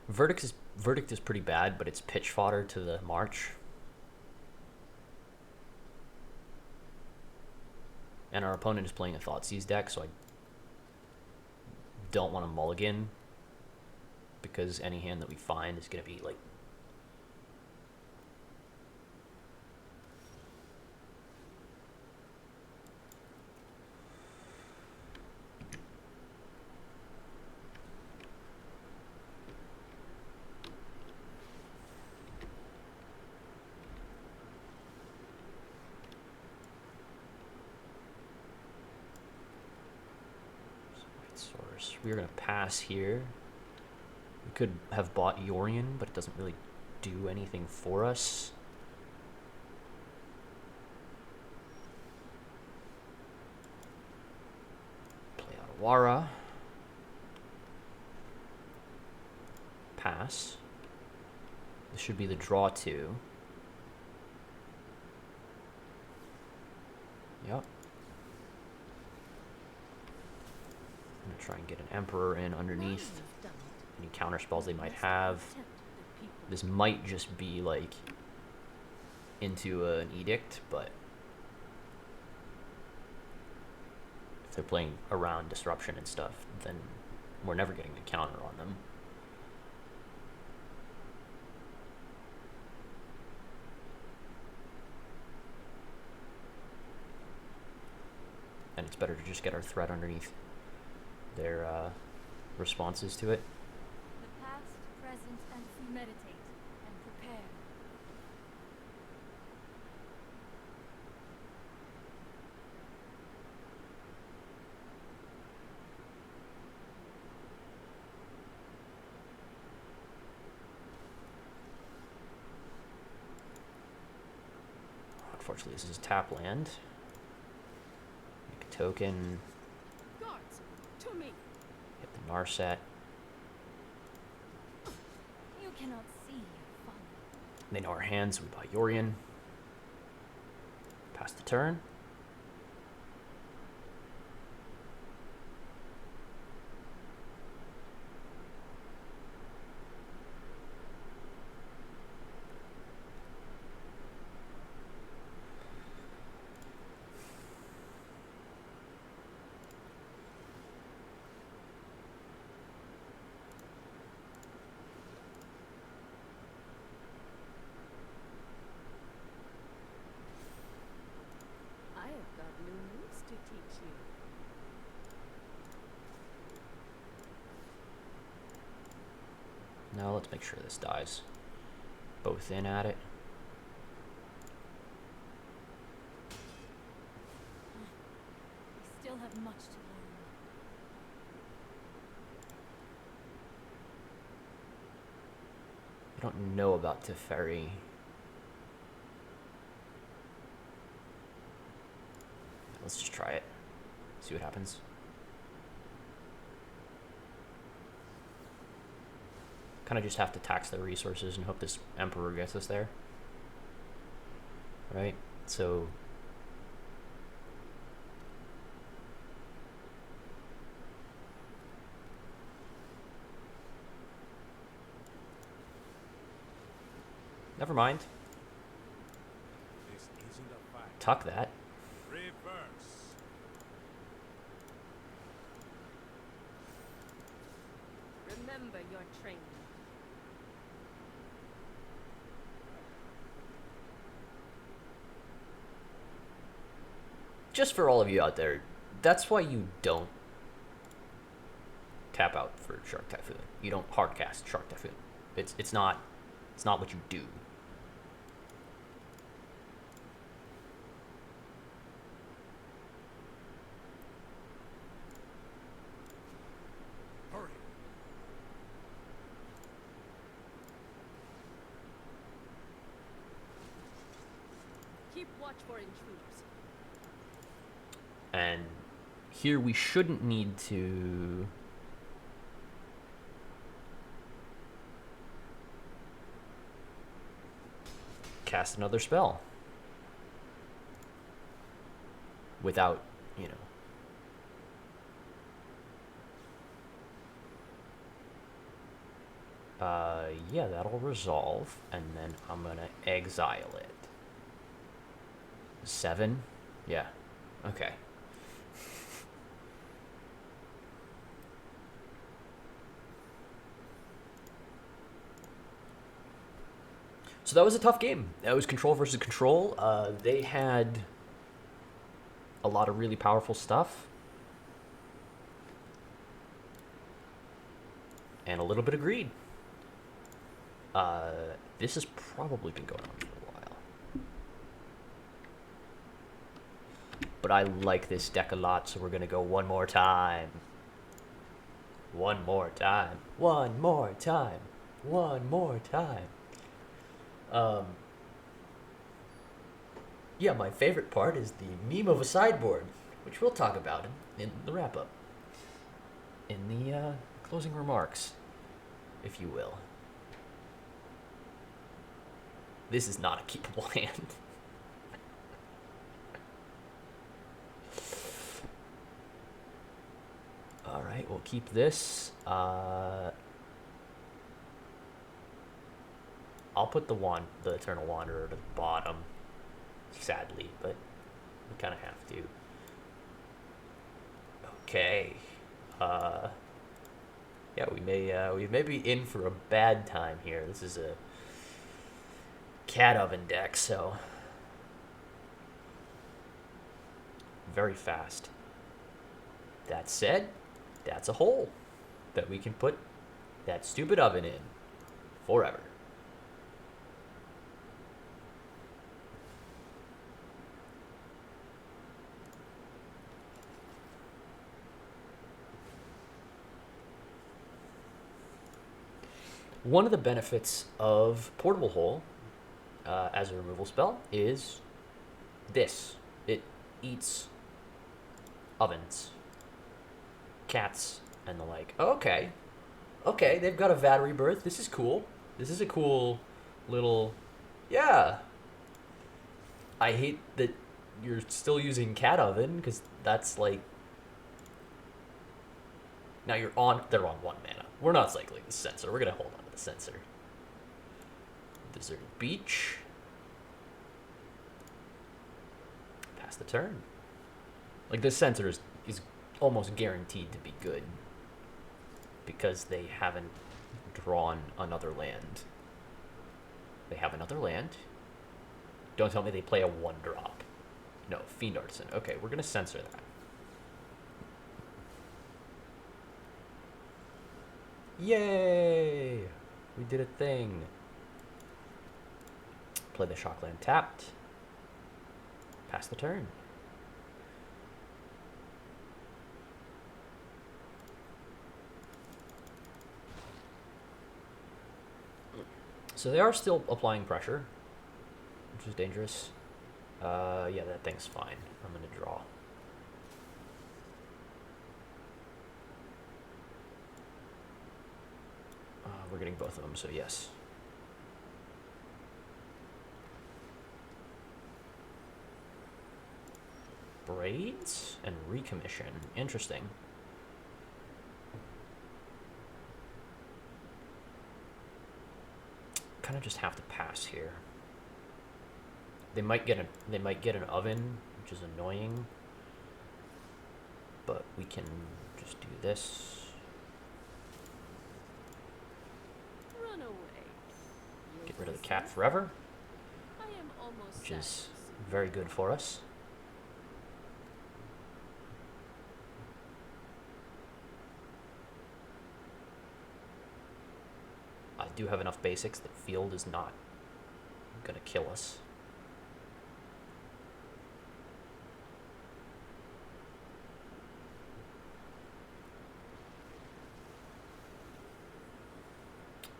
Verdict is pretty bad, but it's pitch fodder to the March. And our opponent is playing a Thoughtseize deck, so I don't want to mulligan, because any hand that we find is going to be like... We're going to pass here. We could have bought Yorion, but it doesn't really do anything for us. Play out a Wara. Pass. This should be the draw 2. Yep. I'm going to try and get an Emperor in underneath any counter spells they might have. This might just be like into an Edict, but if they're playing around Disruption and stuff, then we're never getting a counter on them. And it's better to just get our threat underneath their responses to it. The past, present, and premeditate and prepare. Unfortunately, this is a tap land. Make a token. Guards, to me. Hit the Narset. You cannot see your fun. They know our hands, so we buy Yorion. Pass the turn. I have got new moves to teach you. Now let's make sure this dies. Both in at it. We still have much to learn. I don't know about Teferi. Let's just try it. See what happens. Kind of just have to tax their resources and hope this Emperor gets us there. Right? So... never mind. This isn't a fight. Tuck that. Reverse. Remember your training. Just for all of you out there, that's why you don't tap out for Shark Typhoon. You don't hardcast Shark Typhoon. It's not what you do. Hurry. Keep watch for intruders. And here we shouldn't need to cast another spell without, you know, yeah, that'll resolve, and then I'm gonna exile it. 7? Yeah. Okay. So that was a tough game. That was control versus control. They had a lot of really powerful stuff. And a little bit of greed. This has probably been going on for a while. But I like this deck a lot, so we're going to go one more time. One more time. One more time. One more time. Yeah, my favorite part is the meme of a sideboard, which we'll talk about in the wrap-up. In the closing remarks, if you will. This is not a keepable hand. Alright, we'll keep this. I'll put the Eternal Wanderer to the bottom. Sadly, but we kind of have to. Okay. Yeah, we may be in for a bad time here. This is a cat oven deck, so very fast. That said, that's a hole that we can put that stupid oven in forever. One of the benefits of Portable Hole as a removal spell is this. It eats ovens, cats, and the like. Okay, they've got a vat rebirth. This is cool. This is a cool little, yeah. I hate that you're still using cat oven, because that's like, now they're on 1 mana. We're not cycling the Censor. We're going to hold on to the Censor. Deserted Beach. Pass the turn. Like, this Censor is almost guaranteed to be good, because they haven't drawn another land. They have another land. Don't tell me they play a 1-drop. No, Fiend Artisan. Okay, we're going to censor that. Yay! We did a thing. Play the Shockland tapped. Pass the turn. So they are still applying pressure, which is dangerous. Yeah, that thing's fine. I'm going to draw. We're getting both of them, so yes. Braids and recommission. Interesting. Kind of just have to pass here. They might get an oven, which is annoying. But we can just do this. Run away. Get rid of the cat forever, I am almost which is very good for us. I do have enough basics that field is not gonna kill us.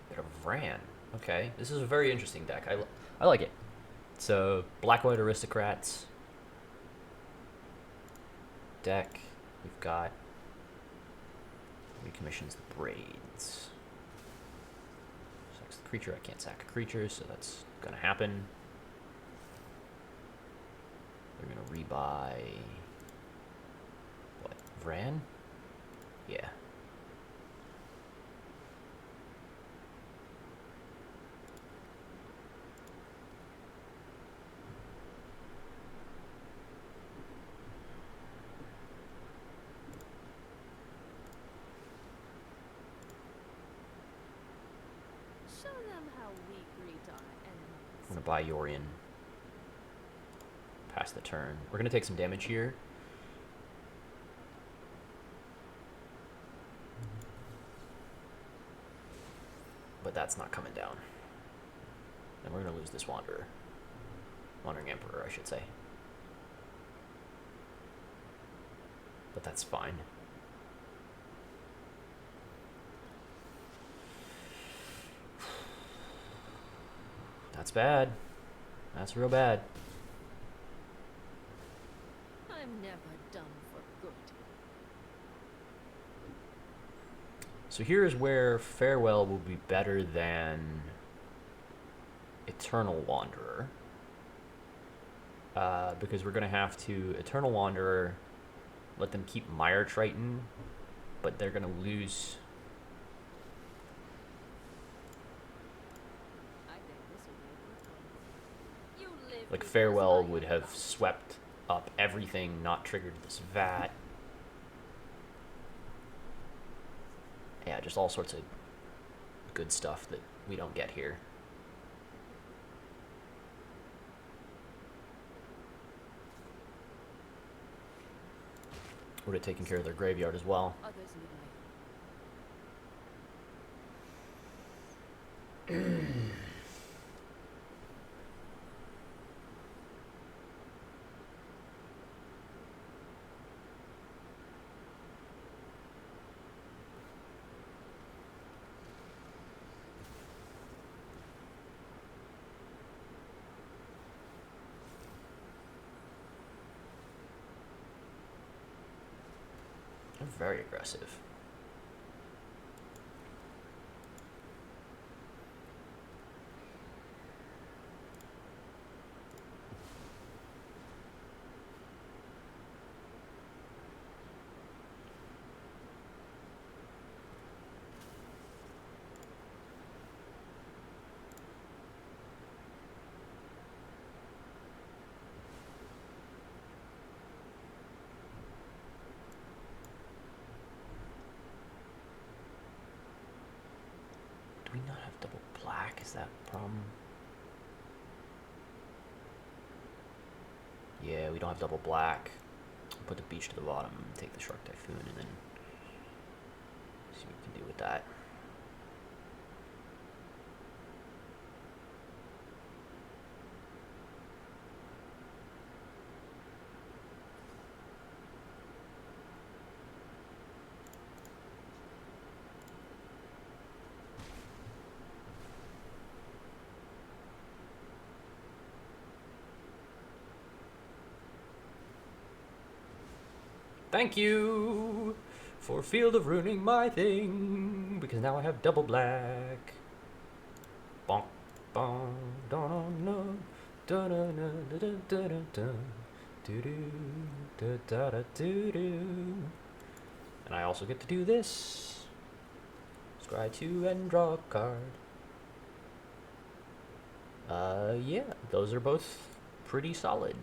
Bit of Vran. Okay, this is a very interesting deck. I like it. So black-white aristocrats deck. We've got recommissions the braids. Sacks the creature. I can't sack a creature, so that's gonna happen. They're gonna rebuy what? Vran? Yeah. Show them how weak we are, enemy. gonna buy Yorion. Pass the turn. We're gonna take some damage here. But that's not coming down. And we're gonna lose this Wanderer. Wandering Emperor, I should say. But that's fine. That's bad. That's real bad. I'm never done for good. So here is where Farewell will be better than Eternal Wanderer. Because we're going to have to Eternal Wanderer, let them keep Mire Triton, but they're going to lose. I think this will be a good one. You live Like because Farewell I would am have swept up everything, not triggered this VAT. Yeah, just all sorts of good stuff that we don't get here. Would have taken care of their graveyard as well. Others need They're very aggressive. Do we not have double black? Is that a problem? Yeah, we don't have double black. Put the beach to the bottom, take the Shark Typhoon, and then see what we can do with that. Thank you for Field of Ruining my thing, because now I have double black. Bonk, bonk, da da da da da da da da da do do da da do do. And I also get to do this. Scry 2 and draw a card. Yeah, those are both pretty solid.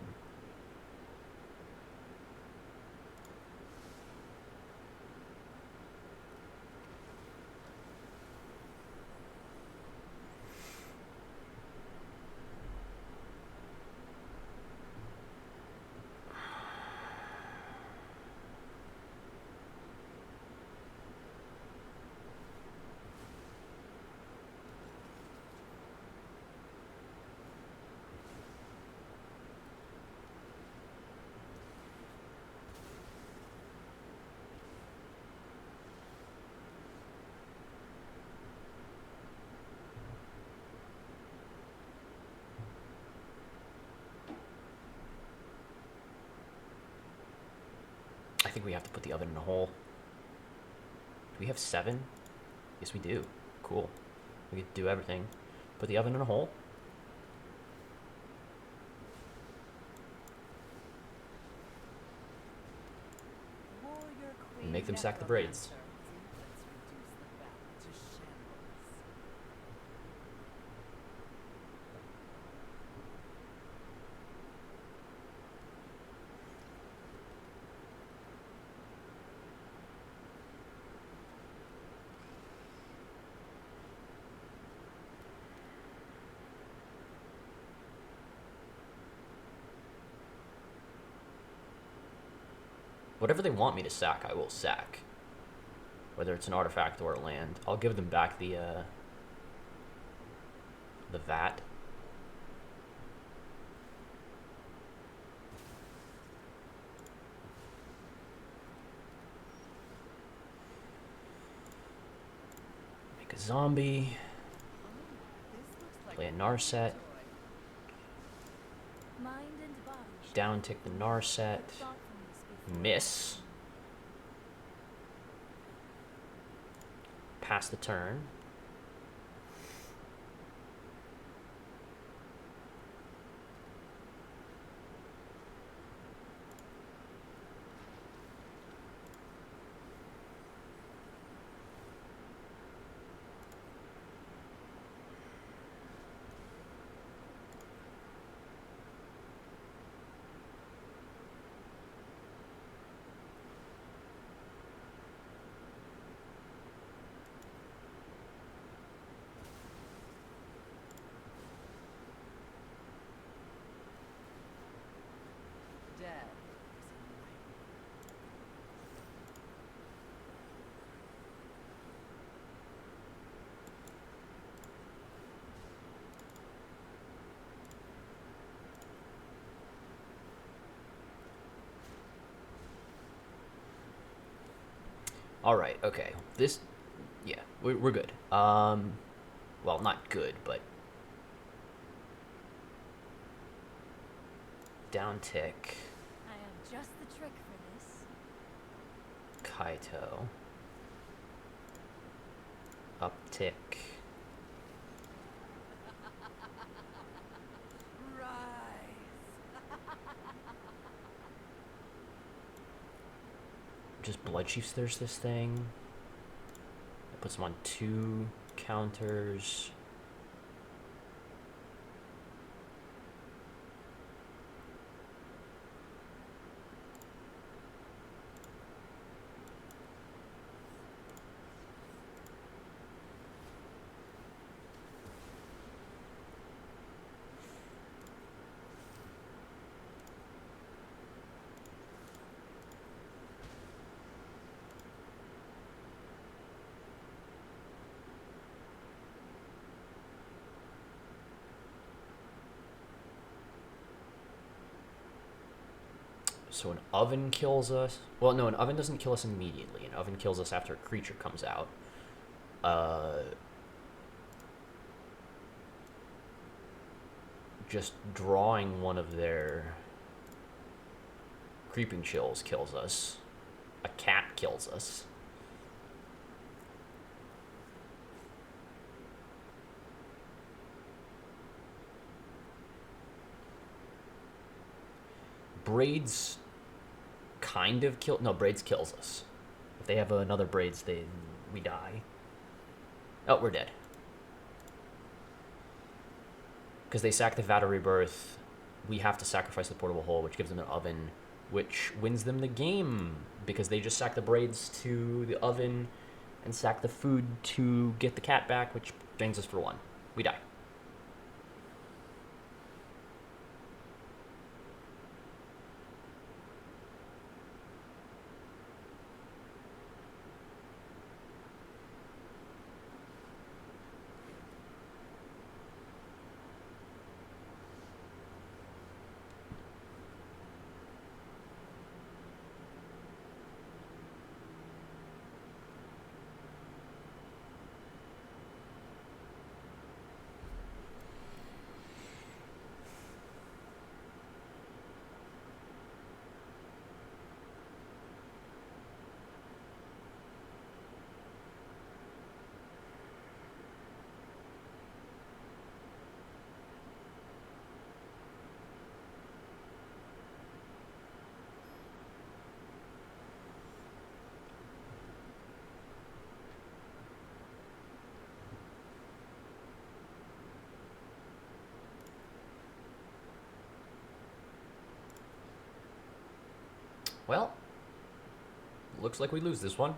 I think we have to put the oven in a hole. Do we have 7? Yes, we do. Cool. We get to do everything. Put the oven in a hole. And make them sack the braids. Whatever they want me to sack, I will sack. Whether it's an artifact or a land. I'll give them back the vat. Make a zombie. Play a Narset. Mind and body shall Down tick the Narset. thoughtfulness before Miss. Pass the turn. Dead. All right. Okay. This. Yeah. We're good. Well, not good, but down tick. I am just the trick for this. Kaito. Up tick. Just Blood Chiefs there's this thing. That puts them on 2 counters. So an oven kills us. Well, no, an oven doesn't kill us immediately. An oven kills us after a creature comes out. Just drawing one of their creeping chills kills us. A cat kills us. Braids kind of kill. No, Braids kills us. If they have another Braids, we die. Oh, we're dead. Because they sack the Vat of Rebirth, we have to sacrifice the Portable Hole, which gives them an oven, which wins them the game. Because they just sack the Braids to the oven and sack the food to get the cat back, which drains us for 1. We die. Well, looks like we lose this one.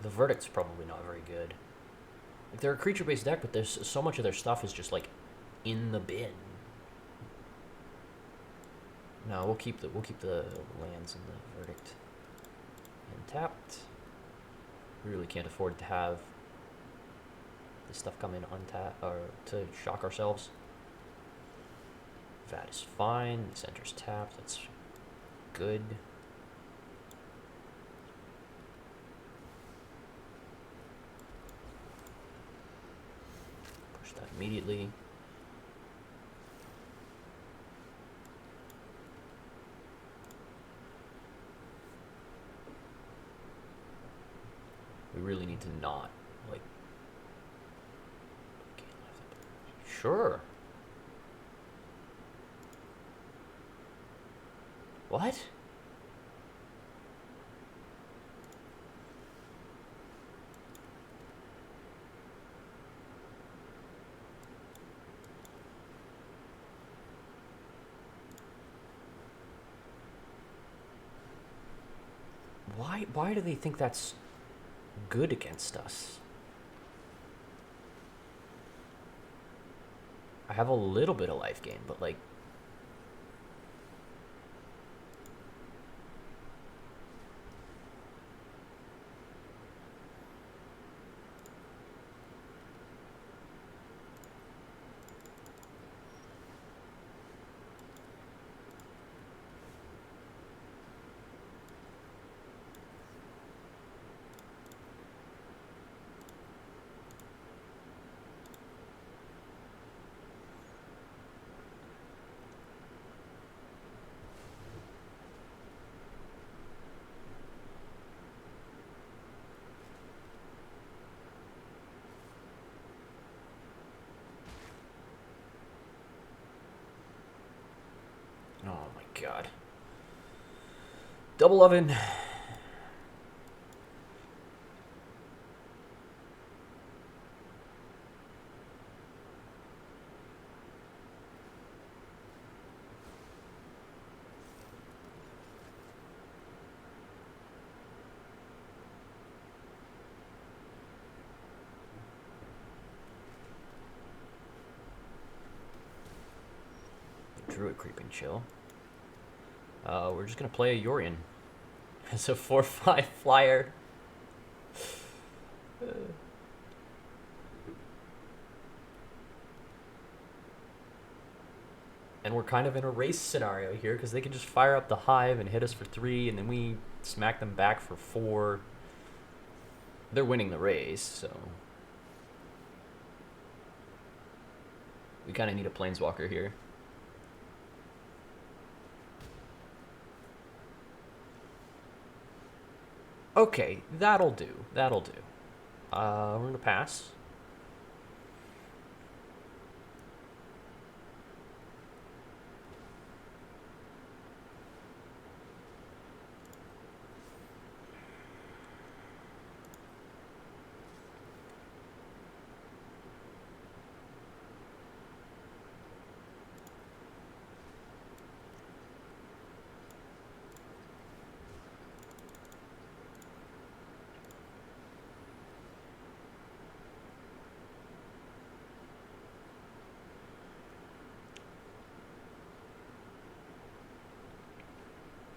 The verdict's probably not very good. Like, they're a creature-based deck, but there's so much of their stuff is just like in the bin. No, we'll keep the lands and the verdict untapped. We really can't afford to have this stuff come in untapped or to shock ourselves. That is fine. This enters tapped. That's good. Push that immediately. We really need to not, like... Sure. What? Why do they think that's good against us? I have a little bit of life gain, but like... Oh my god. Double oven. Druid creeping chill. We're just gonna play a Yorion. It's a 4/5 flyer. And we're kind of in a race scenario here because they can just fire up the hive and hit us for 3, and then we smack them back for 4. They're winning the race, so we kind of need a planeswalker here. Okay, that'll do. That'll do. We're gonna pass.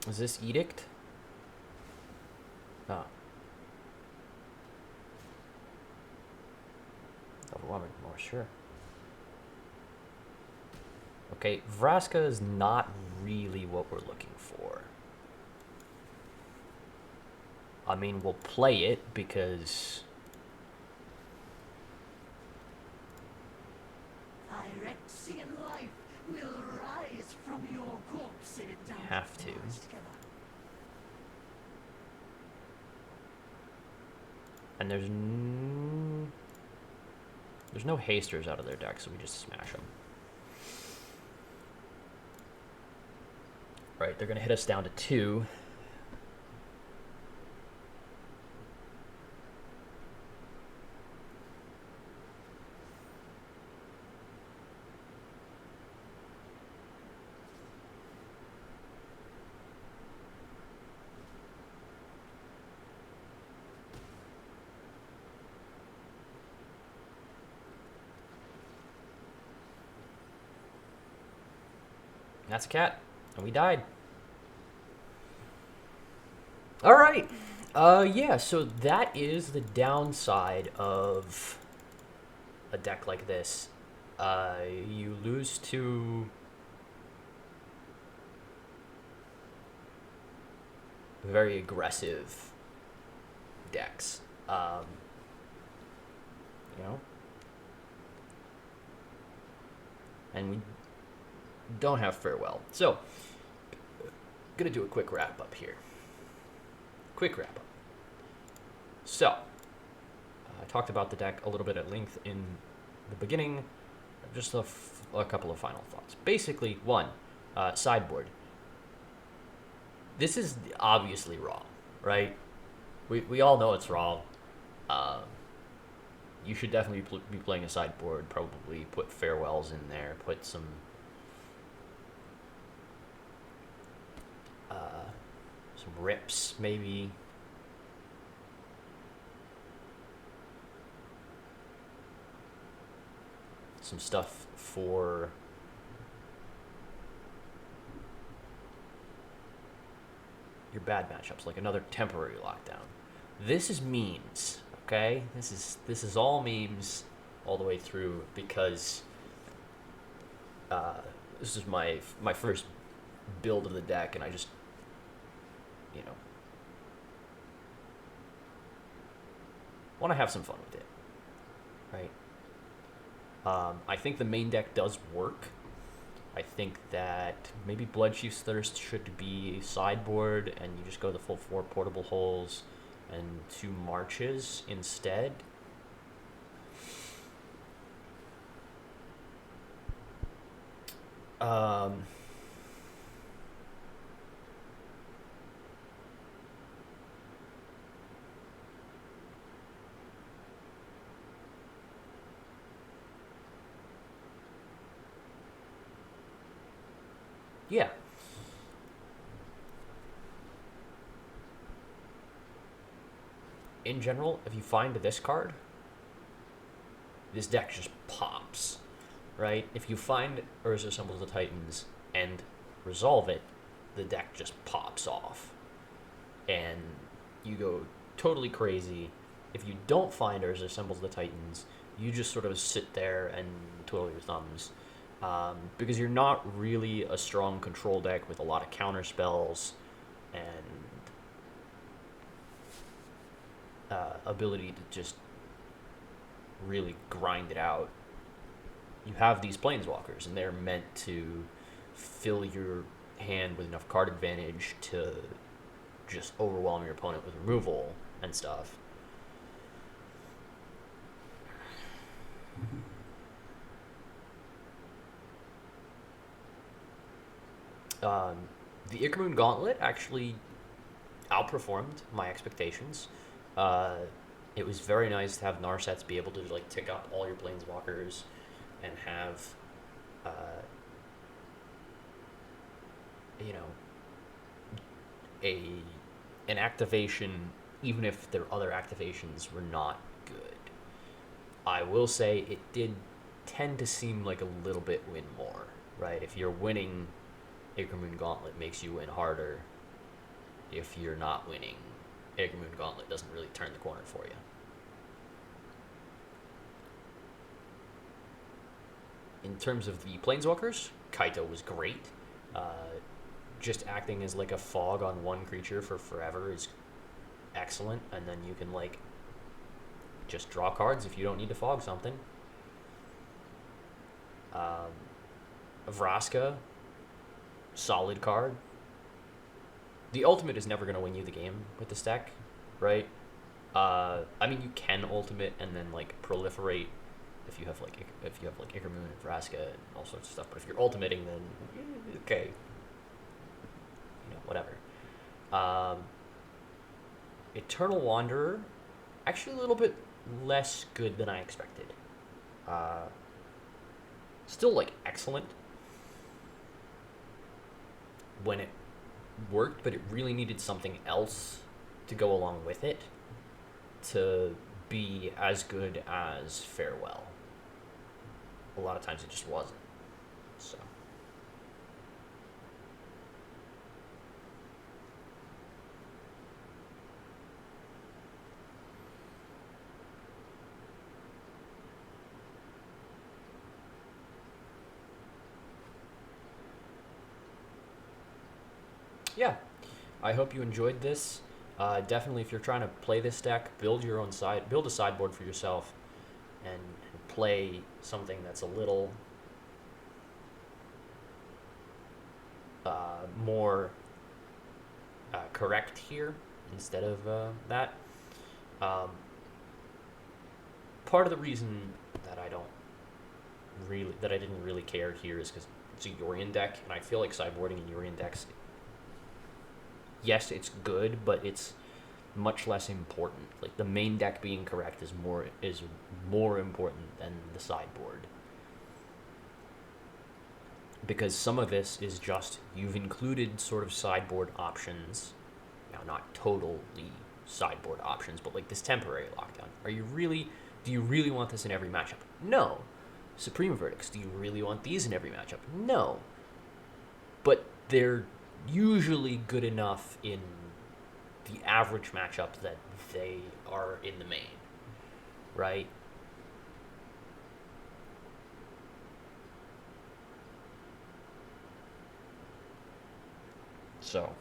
Is this edict? Oh. Overwhelming more, sure. Okay, Vraska is not really what we're looking for. I mean, we'll play it because... Phyrexian life will rise from your corpse in a have to. And there's no hasters out of their deck, so we just smash them. Right, they're gonna hit us down to 2. That's a cat. And we died. Alright. Yeah, so that is the downside of a deck like this. You lose to very aggressive decks. You know? And we don't have Farewell. So, gonna do a quick wrap up here. So, I talked about the deck a little bit at length in the beginning. Just a couple of final thoughts. Basically, one, sideboard. This is obviously wrong, right? We all know it's wrong. You should definitely be playing a sideboard. Probably put Farewells in there. Put some rips, maybe. Some stuff for your bad matchups, like another temporary lockdown. This is memes, okay? This is all memes all the way through, because this is my first build of the deck, and I just, you know, want to have some fun with it, right? I think the main deck does work. I think that maybe Bloodchief's Thirst should be sideboard, and you just go the full 4 portable holes and 2 marches instead. Yeah. In general, if you find this card, this deck just pops, right? If you find Urza Assembles the Titans and resolve it, the deck just pops off. And you go totally crazy. If you don't find Urza Assembles the Titans, you just sort of sit there and twiddle your thumbs. Because you're not really a strong control deck with a lot of counter spells and ability to just really grind it out. You have these planeswalkers, and they're meant to fill your hand with enough card advantage to just overwhelm your opponent with removal and stuff. The Ichormoon gauntlet actually outperformed my expectations. It was very nice to have Narsets be able to like tick up all your planeswalkers and have, you know, an activation, even if their other activations were not good. I will say it did tend to seem like a little bit win more, right? If you're winning, Ichormoon Gauntlet makes you win harder. If you're not winning, Ichormoon Gauntlet doesn't really turn the corner for you. In terms of the Planeswalkers, Kaito was great. Just acting as like a fog on one creature for forever is excellent, and then you can like just draw cards if you don't need to fog something. Vraska, solid card. The ultimate is never going to win you the game with this deck, right? I mean, you can ultimate and then like proliferate if you have like Ichormoon and Vraska and all sorts of stuff. But if you're ultimating, then okay, you know, whatever. Eternal Wanderer, actually a little bit less good than I expected. Still like excellent when it worked, but it really needed something else to go along with it to be as good as Farewell. A lot of times it just wasn't. So yeah, I hope you enjoyed this. Definitely, if you're trying to play this deck, build a sideboard for yourself, and play something that's a little more correct here instead of that. Part of the reason that I didn't really care here is because it's a Yorion deck, and I feel like sideboarding in Yorion decks, yes, it's good, but it's much less important. Like, the main deck being correct is more important than the sideboard. Because some of this is just, you've included sort of sideboard options. Now, not totally sideboard options, but like this temporary lockdown. Do you really want this in every matchup? No. Supreme Verdicts, do you really want these in every matchup? No. But they're usually good enough in the average matchup that they are in the main, right? So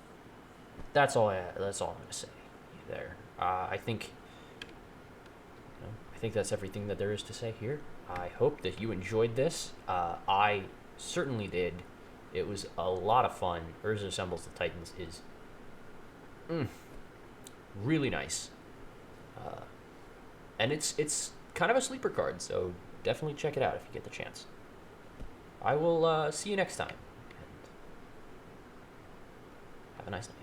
that's all I'm gonna say there. I think that's everything that there is to say here. I hope that you enjoyed this. I certainly did. It was a lot of fun. Urza Assembles the Titans is really nice. And it's kind of a sleeper card, so definitely check it out if you get the chance. I will see you next time. And have a nice night.